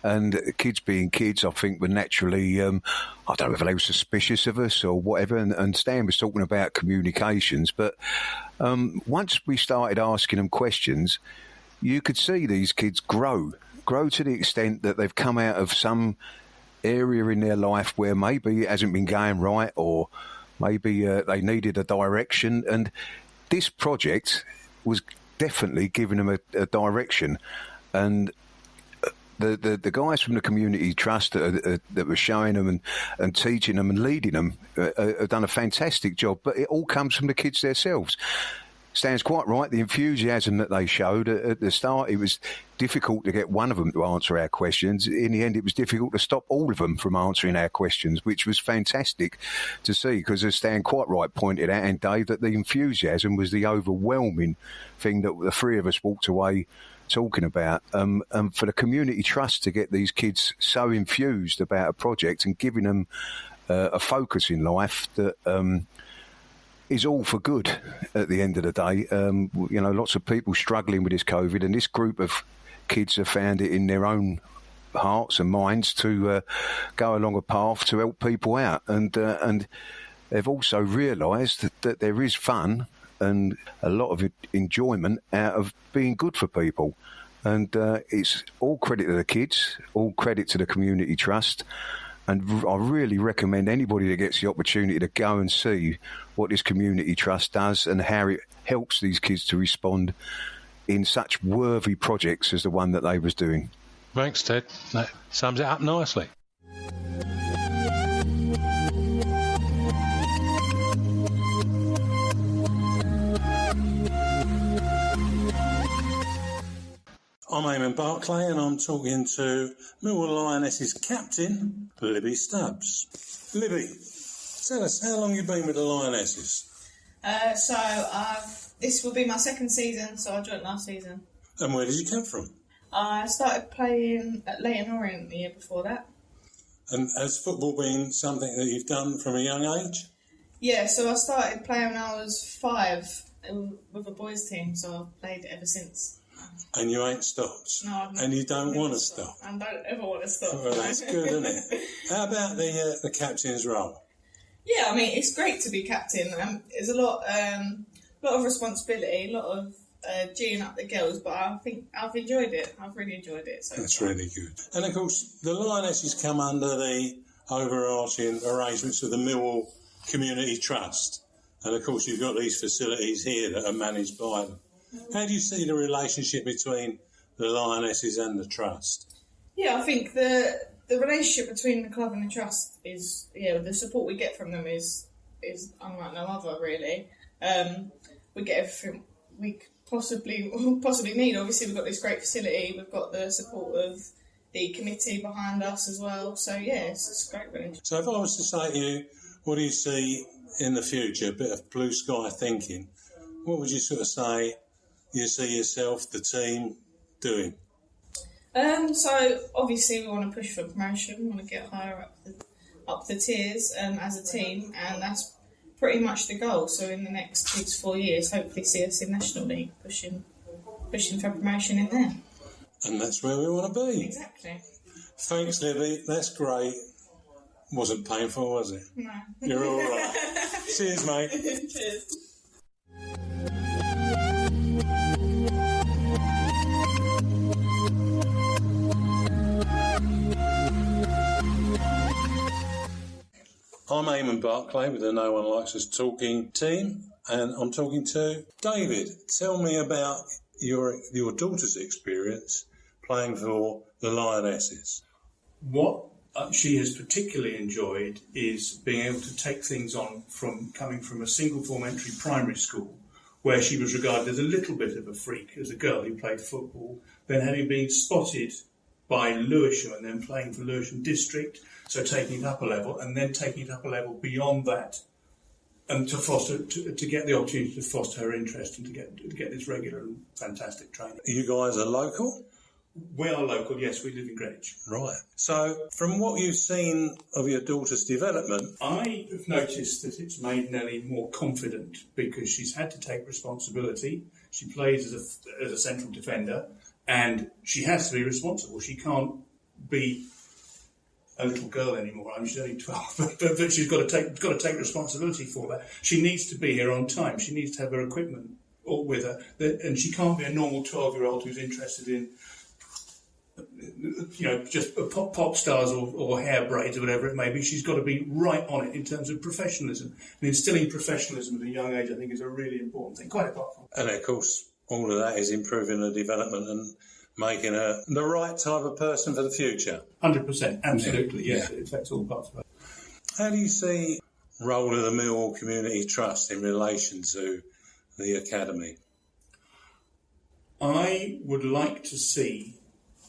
and kids being kids, I think, were naturally, I don't know whether they were suspicious of us or whatever, and Stan was talking about communications, but once we started asking them questions, you could see these kids grow to the extent that they've come out of some area in their life where maybe it hasn't been going right, or maybe they needed a direction. And this project was definitely giving them a direction. And the guys from the Community Trust that were showing them and teaching them and leading them have done a fantastic job. But it all comes from the kids themselves. Stan's quite right. The enthusiasm that they showed at the start, it was difficult to get one of them to answer our questions. In the end, it was difficult to stop all of them from answering our questions, which was fantastic to see, because as Stan quite right pointed out, and Dave, that the enthusiasm was the overwhelming thing that the 3 of us walked away talking about. And for the Community Trust to get these kids so infused about a project and giving them a focus in life that is all for good at the end of the day. You know, lots of people struggling with this COVID, and this group of kids have found it in their own hearts and minds to go along a path to help people out. And they've also realised that there is fun and a lot of enjoyment out of being good for people. And it's all credit to the kids, all credit to the Community Trust. And I really recommend anybody that gets the opportunity to go and see what this Community Trust does and how it helps these kids to respond in such worthy projects as the one that they was doing. Thanks, Ted. That sums it up nicely. I'm Eamonn Barclay, and I'm talking to Millwall Lionesses captain, Libby Stubbs. Libby, tell us, how long you've been with the Lionesses? This will be my 2nd season, so I joined last season. And where did you come from? I started playing at Leighton Orient the year before that. And has football been something that you've done from a young age? Yeah, so I started playing when I was 5 with a boys' team, so I've played ever since. And you ain't stopped? No, I've not. And you don't want to stop? I don't ever want to stop. Well, that's good, isn't it? How about the captain's role? Yeah, I mean, it's great to be captain. There's a lot of responsibility, a lot of geeing up the girls, but I think I've enjoyed it. I've really enjoyed it. So that's really good. And, of course, the Lionesses come under the overarching arrangements of the Millwall Community Trust. And, of course, you've got these facilities here that are managed by them. How do you see the relationship between the Lionesses and the Trust? Yeah, I think the relationship between the club and the Trust is, the support we get from them is unlike no other, really. We get everything we possibly need. Obviously, we've got this great facility. We've got the support of the committee behind us as well. So, yeah, it's a great relationship. So if I was to say to you, what do you see in the future, a bit of blue sky thinking, what would you sort of say you see yourself, the team, doing? So obviously we want to push for promotion. We want to get higher up the tiers as a team, and that's pretty much the goal. So in the next 2 to 4 years, hopefully see us in National League, pushing for promotion in there. And that's where we want to be. Exactly. Thanks, Libby. That's great. Wasn't painful, was it? No. You're all right. Cheers, mate. Cheers. Eamonn Barclay with the No One Likes Us Talking team, and I'm talking to David. Tell me about your daughter's experience playing for the Lionesses. What she has particularly enjoyed is being able to take things on from coming from a single form entry primary school, where she was regarded as a little bit of a freak as a girl who played football, then having been spotted by Lewisham and then playing for Lewisham District, so taking it up a level, and then taking it up a level beyond that, and to get the opportunity to foster her interest and to get this regular and fantastic training. You guys are local? We are local, yes, we live in Greenwich. Right. So, from what you've seen of your daughter's development... I have noticed that it's made Nellie more confident because she's had to take responsibility. She plays as a central defender and she has to be responsible. She can't be a little girl anymore. I mean, she's only 12, but she's got to take responsibility for that. She needs to be here on time. She needs to have her equipment all with her, and she can't be a normal 12-year-old who's interested in, just pop stars or hair braids or whatever it may be. She's got to be right on it in terms of professionalism. And instilling professionalism at a young age, I think, is a really important thing, quite apart from... And, of course, all of that is improving her development and making her the right type of person for the future. 100%, absolutely, yes. It affects all parts of it. How do you see the role of the Millwall Community Trust in relation to the academy? I would like to see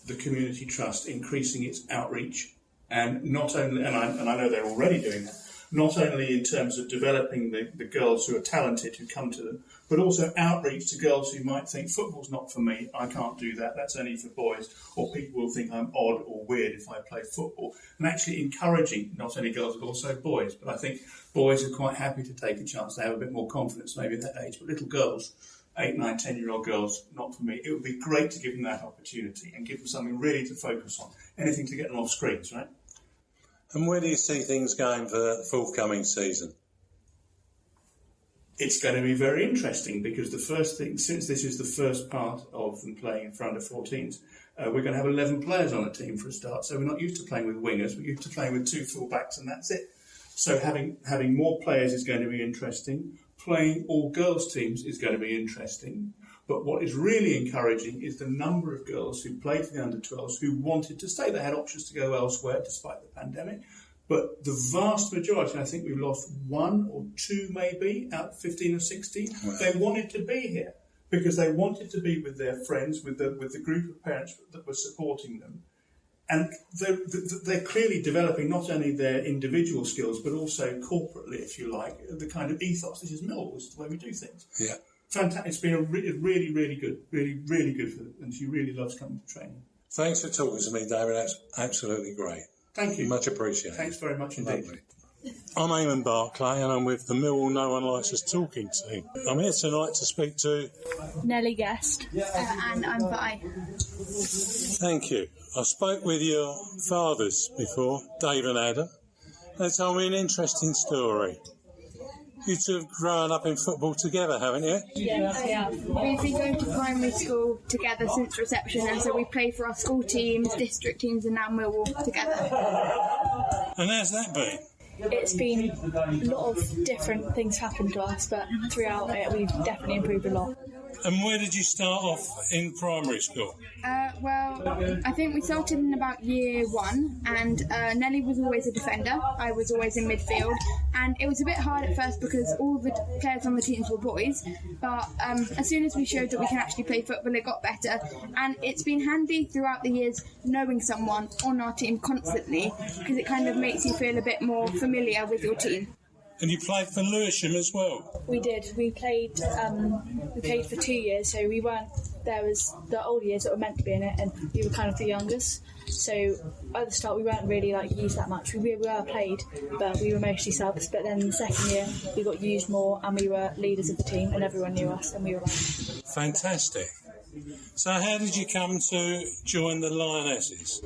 the Community Trust increasing its outreach, and not only, and I know they're already doing that, not only in terms of developing the girls who are talented who come to them, but also outreach to girls who might think football's not for me, I can't do that, that's only for boys, or people will think I'm odd or weird if I play football. And actually encouraging not only girls but also boys. But I think boys are quite happy to take a chance. They have a bit more confidence maybe at that age. But little girls, 8, 9, 10-year-old girls, not for me. It would be great to give them that opportunity and give them something really to focus on. Anything to get them off screens, right? And where do you see things going for the forthcoming season? It's going to be very interesting because the first thing, since this is the first part of them playing for under 14s, we're going to have 11 players on a team for a start. So we're not used to playing with wingers, we're used to playing with 2 full-backs and that's it. So having more players is going to be interesting. Playing all girls teams is going to be interesting. But what is really encouraging is the number of girls who played for the under-12s who wanted to stay. They had options to go elsewhere despite the pandemic. But the vast majority, I think we've lost 1 or 2 maybe out of 15 or 16. Wow. They wanted to be here because they wanted to be with their friends, with the group of parents that were supporting them. And they're clearly developing not only their individual skills, but also corporately, if you like, the kind of ethos. This is Millwall, this is the way we do things. Yeah. Fantastic. It's been really, really good. Really, really good for them. And she really loves coming to training. Thanks for talking to me, David. That's absolutely great. Thank you. Much appreciated. Thanks very much indeed. Lovely. I'm Eamonn Barclay and I'm with the Millwall No One Likes Us Talking team. I'm here tonight to speak to... Nellie Guest. And I'm Vi. Thank you. I spoke with your fathers before, Dave and Adam. They told me an interesting story. You two have grown up in football together, haven't you? Yes, we have. We've been going to primary school together since reception, and so we played for our school teams, district teams, and now Millwall together. And how's that been? It's been a lot of different things happened to us, but throughout it, we've definitely improved a lot. And where did you start off in primary school? Well, I think we started in about year 1, and Nellie was always a defender. I was always in midfield, and it was a bit hard at first because all the players on the teams were boys. But as soon as we showed that we can actually play football, it got better. And it's been handy throughout the years knowing someone on our team constantly because it kind of makes you feel a bit more familiar with your team. And you played for Lewisham as well? We did. We played for 2 years, so we weren't... There was the older years that were meant to be in it, and we were kind of the youngest. So at the start, we weren't really used that much. We were played, but we were mostly subs. But then the second year, we got used more, and we were leaders of the team, and everyone knew us, and we were Fantastic. So how did you come to join the Lionesses?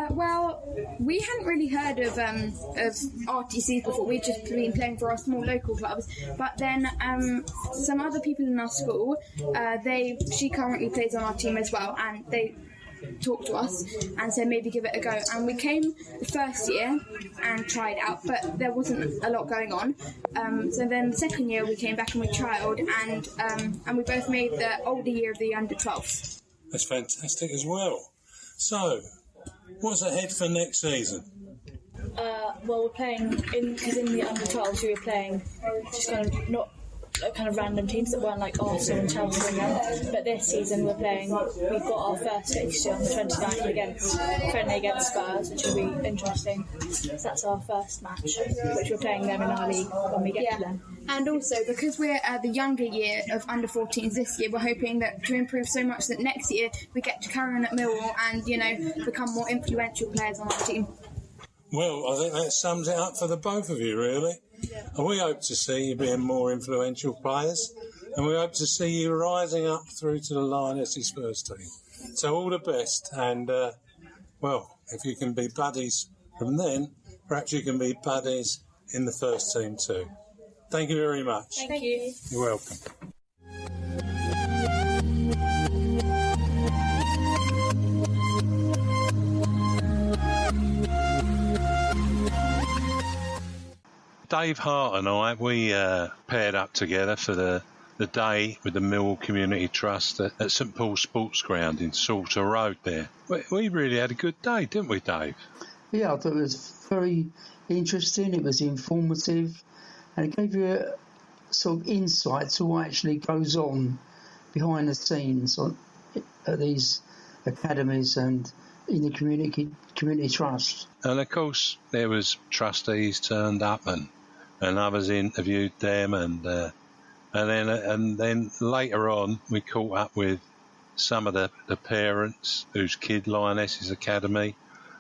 Well, we hadn't really heard of RTCs before. We'd just been playing for our small local clubs. But then some other people in our school, she currently plays on our team as well, and talked to us and said maybe give it a go. And we came the first year and tried out, but there wasn't a lot going on. So then the second year we came back and we trialled, and we both made the older year of the under-12s. That's fantastic as well. So, what's ahead for next season? Well, we're playing because in the under-12s we were playing just kind of not kind of random teams that weren't like Arsenal and Chelsea and but this season we've got our first fixture on the 29th friendly against Spurs, which will be interesting. So that's our first match, which we're playing them in our league when we get to them. And also, because we're the younger year of under-14s this year, we're hoping that to improve so much that next year we get to carry on at Millwall and, you know, become more influential players on our team. Well, I think that sums it up for the both of you, really. Yeah. And we hope to see you being more influential players, and we hope to see you rising up through to the Lionesses first team. So all the best, and, well, if you can be buddies from then, perhaps you can be buddies in the first team too. Thank you very much. Thank you. You're welcome. Dave, Hart and I, we paired up together for the day with the Millwall Community Trust at St Paul's Sports Ground in Salter Road there. We really had a good day, didn't we, Dave? Yeah, I thought it was very interesting, it was informative, and it gave you a sort of insight to what actually goes on behind the scenes at these academies and in the community trust. And of course there was trustees turned up and others interviewed them, and then later on we caught up with some of the parents whose kid Lionesses Academy,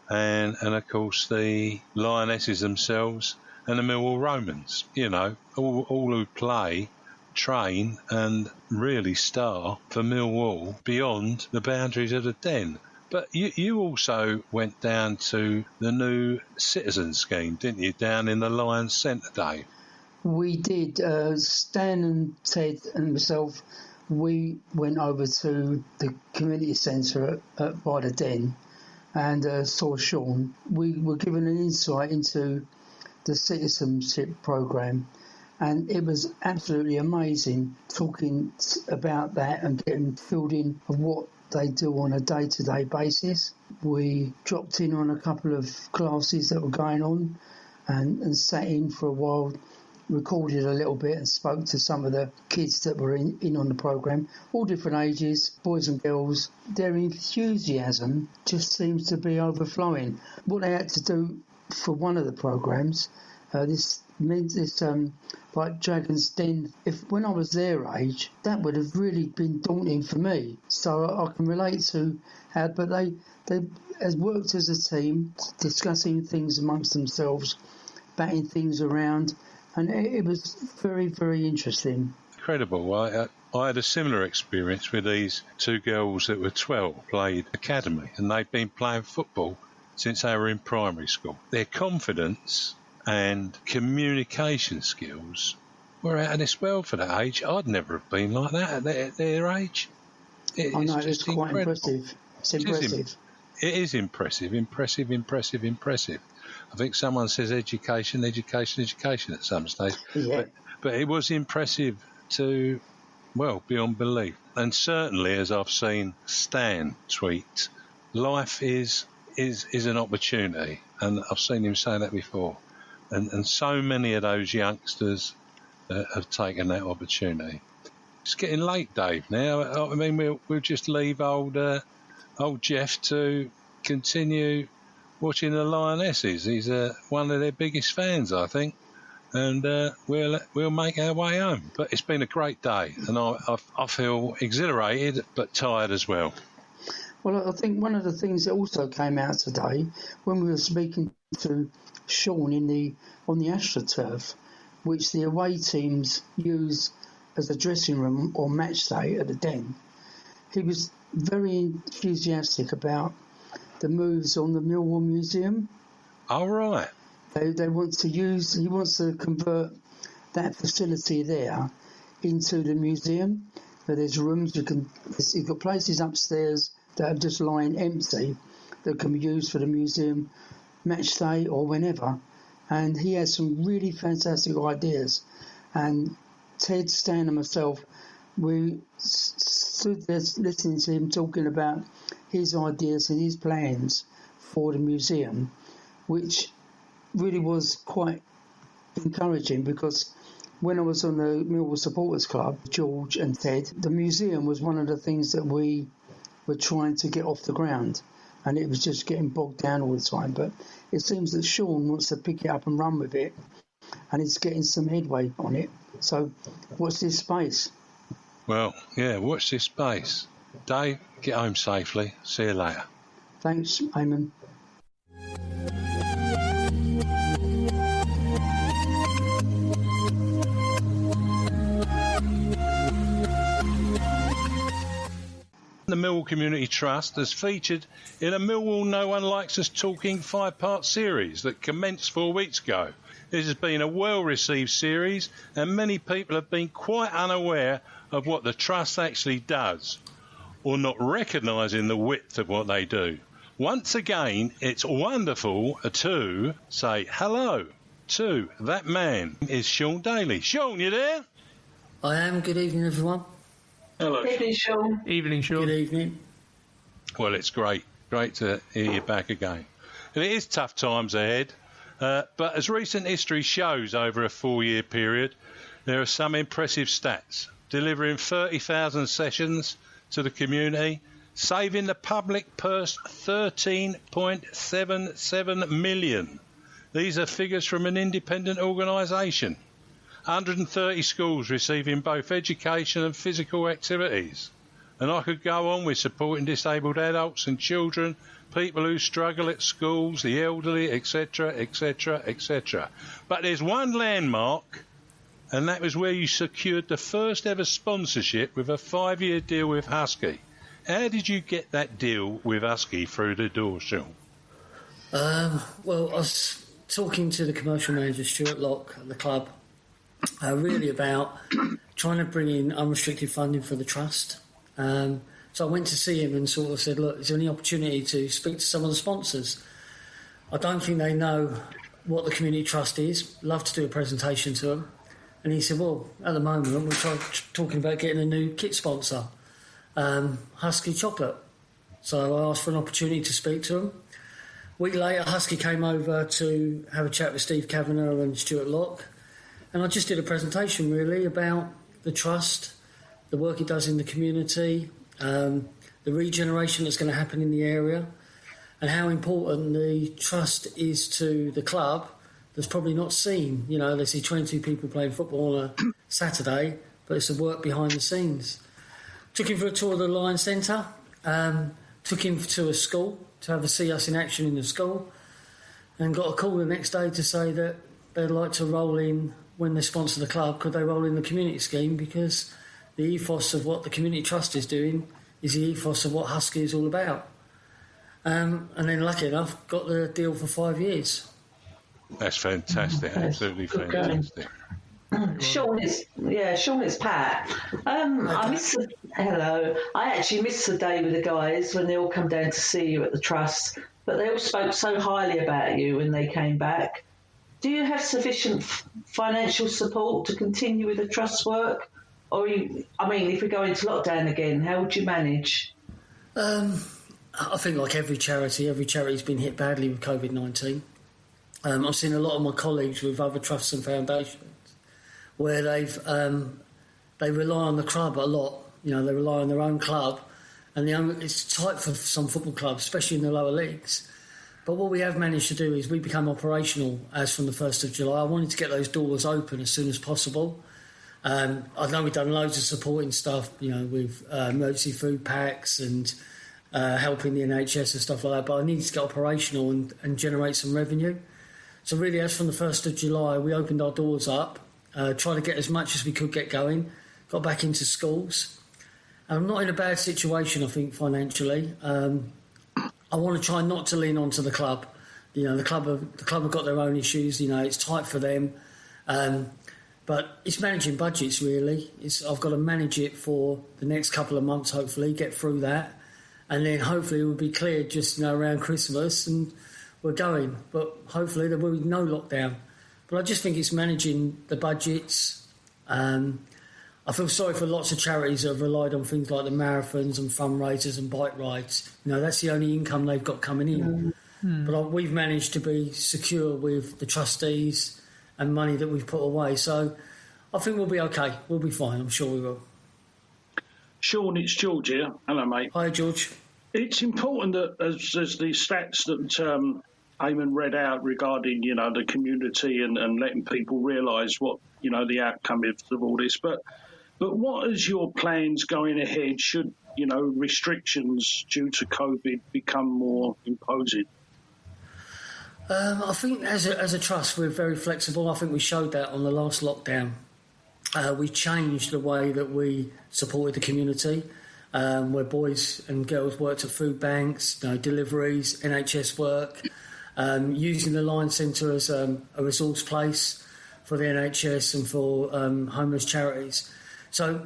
and of course the Lionesses themselves and the Millwall Romans, you know, all who play, train and really star for Millwall beyond the boundaries of the Den. But you also went down to the new citizen scheme, didn't you, down in the Lions Centre, Dave? We did. Stan and Ted and myself, we went over to the community centre by the Den and saw Sean. We were given an insight into the citizenship programme, and it was absolutely amazing talking about that and getting filled in of what they do on a day-to-day basis. We dropped in on a couple of classes that were going on and sat in for a while, recorded a little bit and spoke to some of the kids that were in on the programme, all different ages, boys and girls. Their enthusiasm just seems to be overflowing. What they had to do for one of the programmes, this like Dragon's Den, when I was their age, that would have really been daunting for me. So I can relate to how, but they has worked as a team, discussing things amongst themselves, batting things around, and it was very, very interesting. Incredible. I had a similar experience with these two girls that were 12, played academy, and they'd been playing football since they were in primary school. Their confidence and communication skills were out of this world for that age. I'd never have been like that at their age. I know, it's quite impressive. It's impressive. It is impressive. I think someone says education at some stage. Yeah. But it was impressive to, well, beyond belief. And certainly, as I've seen Stan tweet, life is an opportunity. And I've seen him say that before. And so many of those youngsters have taken that opportunity. It's getting late, Dave, now. I mean, we'll just leave old Jeff to continue watching the Lionesses. He's one of their biggest fans, I think. And we'll make our way home. But it's been a great day, and I feel exhilarated but tired as well. Well, I think one of the things that also came out today, when we were speaking to Sean on the AstroTurf, which the away teams use as a dressing room or match day at the Den, he was very enthusiastic about the moves on the Millwall Museum. All right. He wants to convert that facility there into the museum, where there's rooms you've got places upstairs that are just lying empty that can be used for the museum match day or whenever. And he has some really fantastic ideas. And Ted, Stan and myself, we stood there listening to him talking about his ideas and his plans for the museum, which really was quite encouraging, because when I was on the Millwall Supporters Club, George and Ted, the museum was one of the things that we were trying to get off the ground, and it was just getting bogged down all the time. But it seems that Sean wants to pick it up and run with it, and it's getting some headway on it. So watch this space. Well, yeah, watch this space. Dave, get home safely. See you later. Thanks, Eamonn. The Millwall Community Trust has featured in a Millwall No One Likes Us Talking 5-part series that commenced 4 weeks ago. This has been a well-received series, and many people have been quite unaware of what the Trust actually does, or not recognising the width of what they do. Once again, it's wonderful to say hello to that man is Sean Daly. Sean, you there? I am. Good evening, everyone. Hello. Evening, Sean. Evening, Sean. Good evening. Well, it's great to hear you back again. And it is tough times ahead, but as recent history shows over a 4-year period, there are some impressive stats, delivering 30,000 sessions to the community, saving the public purse $13.77 million. These are figures from an independent organisation. 130 schools receiving both education and physical activities. And I could go on with supporting disabled adults and children, people who struggle at schools, the elderly, etc., etc., etc. But there's one landmark, and that was where you secured the first ever sponsorship with a 5-year deal with Husky. How did you get that deal with Husky through the door, Sean? Well, I was talking to the commercial manager, Stuart Locke, at the club, really about trying to bring in unrestricted funding for the trust. So I went to see him and sort of said, look, is there any opportunity to speak to some of the sponsors? I don't think they know what the community trust is. Love to do a presentation to them. And he said, well, at the moment we're talking about getting a new kit sponsor, Husky Chocolate. So I asked for an opportunity to speak to them. A week later, Husky came over to have a chat with Steve Kavanagh and Stuart Locke. And I just did a presentation, really, about the trust, the work it does in the community, the regeneration that's going to happen in the area, and how important the trust is to the club that's probably not seen. You know, they see 22 people playing football on a Saturday, but it's the work behind the scenes. Took him for a tour of the Lion Centre, took him to a school to have a see us in action in the school, and got a call the next day to say that they'd like to roll in, when they sponsor the club, could they roll in the community scheme, because the ethos of what the community trust is doing is the ethos of what Husky is all about. And then, lucky enough, got the deal for 5 years. That's fantastic, absolutely fantastic. Sean, it's Pat. Hello. I actually missed the day with the guys when they all come down to see you at the trust, but they all spoke so highly about you when they came back. Do you have sufficient financial support to continue with the trust work? Or, if we go into lockdown again, how would you manage? I think like every charity's been hit badly with COVID-19. I've seen a lot of my colleagues with other trusts and foundations where they rely on the club a lot. You know, they rely on their own club, and it's tight for some football clubs, especially in the lower leagues. But what we have managed to do is we become operational as from the 1st of July. I wanted to get those doors open as soon as possible. I know we've done loads of supporting stuff, you know, with emergency food packs and helping the NHS and stuff like that, but I needed to get operational and generate some revenue. So really, as from the 1st of July, we opened our doors up, tried to get as much as we could get going, got back into schools. I'm not in a bad situation, I think, financially. I want to try not to lean onto the club. You know, the club have got their own issues. You know, it's tight for them. But it's managing budgets, really. I've got to manage it for the next couple of months, hopefully, get through that. and then hopefully we'll be cleared just around Christmas and we're going. But hopefully there will be no lockdown. But I just think it's managing the budgets. I feel sorry for lots of charities that have relied on things like the marathons and fundraisers and bike rides. That's the only income they've got coming in. But we've managed to be secure with the trustees and money that we've put away. So I think we'll be okay. We'll be fine. I'm sure we will. Sean, it's George here. Hello, mate. Hi, George. It's important that, as the stats that Eamonn read out regarding, the community and letting people realise what, the outcome is of all this. But what is your plans going ahead should, restrictions due to COVID become more imposing? I think as a trust, we're very flexible. I think we showed that on the last lockdown. We changed the way that we supported the community, where boys and girls worked at food banks, deliveries, NHS work, using the Lion Centre as a resource place for the NHS and for homeless charities. So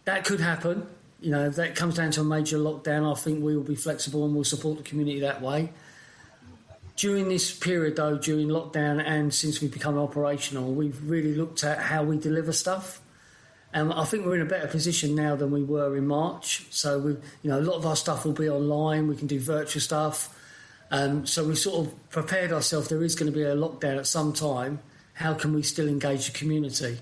that could happen. If that comes down to a major lockdown, I think we will be flexible and we'll support the community that way. During this period, though, during lockdown and since we've become operational, we've really looked at how we deliver stuff. And I think we're in a better position now than we were in March. So, a lot of our stuff will be online. We can do virtual stuff. So we sort of prepared ourselves. There is going to be a lockdown at some time. How can we still engage the community?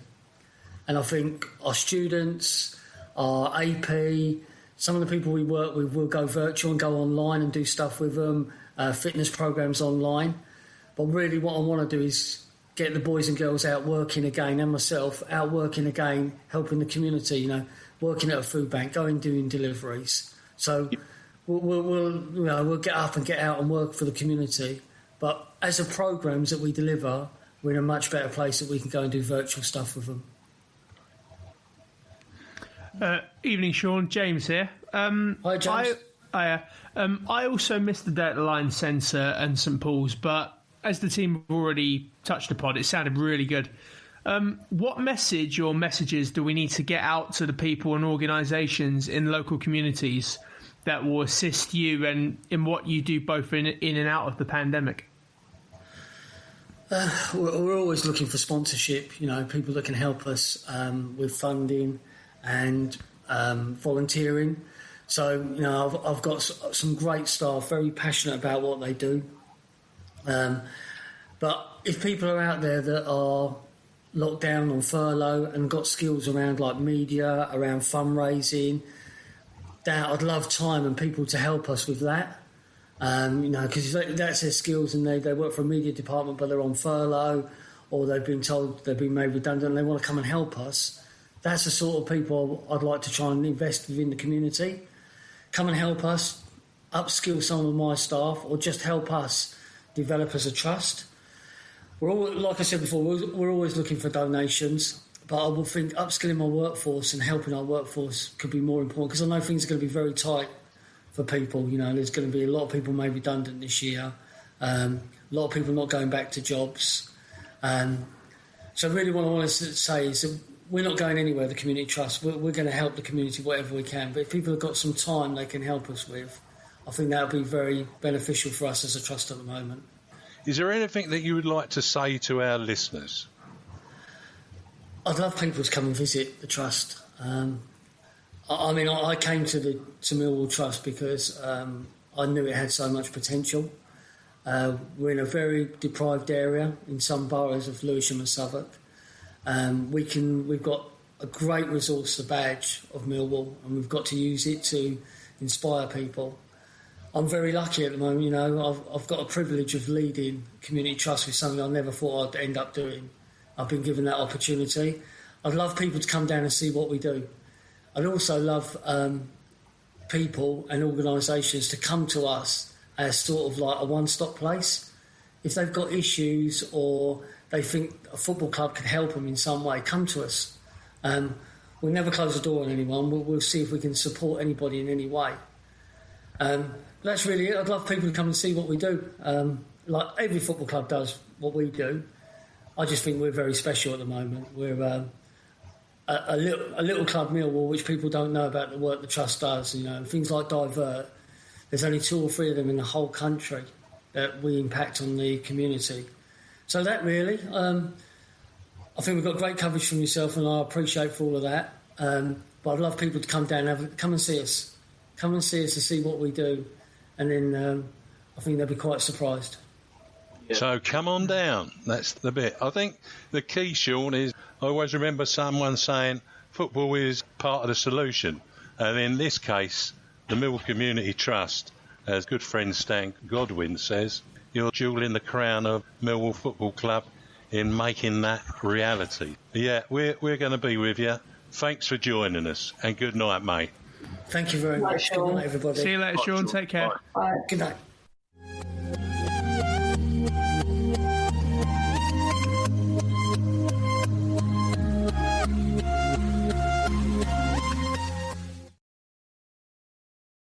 And I think our students, our AP, some of the people we work with will go virtual and go online and do stuff with them. Fitness programs online, but really what I want to do is get the boys and girls out working again, and myself out working again, helping the community. Working at a food bank, going doing deliveries. So we'll get up and get out and work for the community. But as the programs that we deliver, we're in a much better place that we can go and do virtual stuff with them. Evening, Sean. James here. Hi, James. I also missed the day at the Lion Centre and St Paul's, but as the team have already touched upon, it sounded really good. What message or messages do we need to get out to the people and organisations in local communities that will assist you and in what you do both in and out of the pandemic? We're always looking for sponsorship, people that can help us with funding and volunteering. So, I've got some great staff, very passionate about what they do. But if people are out there that are locked down on furlough and got skills around like media, around fundraising, I'd love time and people to help us with that. Because that's their skills and they work for a media department but they're on furlough or they've been told they've been made redundant and they want to come and help us. That's the sort of people I'd like to try and invest within the community. Come and help us, upskill some of my staff, or just help us develop as a trust. Like I said before, we're always looking for donations, but I will think upskilling my workforce and helping our workforce could be more important because I know things are going to be very tight for people. There's going to be a lot of people made redundant this year, a lot of people not going back to jobs. So really what I want to say is that we're not going anywhere, the Community Trust. We're going to help the community whatever we can. But if people have got some time they can help us with, I think that would be very beneficial for us as a trust at the moment. Is there anything that you would like to say to our listeners? I'd love people to come and visit the trust. I came to Millwall Trust because I knew it had so much potential. We're in a very deprived area in some boroughs of Lewisham and Southwark. We've got a great resource, the badge of Millwall, and we've got to use it to inspire people. I'm very lucky at the moment, I've got a privilege of leading Community Trust with something I never thought I'd end up doing. I've been given that opportunity. I'd love people to come down and see what we do. I'd also love people and organisations to come to us as sort of like a one-stop place. If they've got issues or they think a football club could help them in some way, come to us. We'll never close the door on anyone. We'll see if we can support anybody in any way. That's really it. I'd love people to come and see what we do. Like every football club does what we do. I just think we're very special at the moment. We're a little club, Millwall, which people don't know about the work the Trust does. Things like Divert. there's only 2 or 3 of them in the whole country that we impact on the community. So that really, I think we've got great coverage from yourself, and I appreciate for all of that. But I'd love people to come down and come and see us. Come and see us to see what we do. And then I think they'll be quite surprised. Yeah. So come on down. That's the bit. I think the key, Sean, is I always remember someone saying football is part of the solution. And in this case, the Millwall Community Trust, as good friend Stan Godwin says, you're jewelling the crown of Millwall Football Club in making that reality. Yeah, we're going to be with you. Thanks for joining us, and good night, mate. Thank you very much. Good night, everybody. See you later, Sean. Take care. Bye. Good night.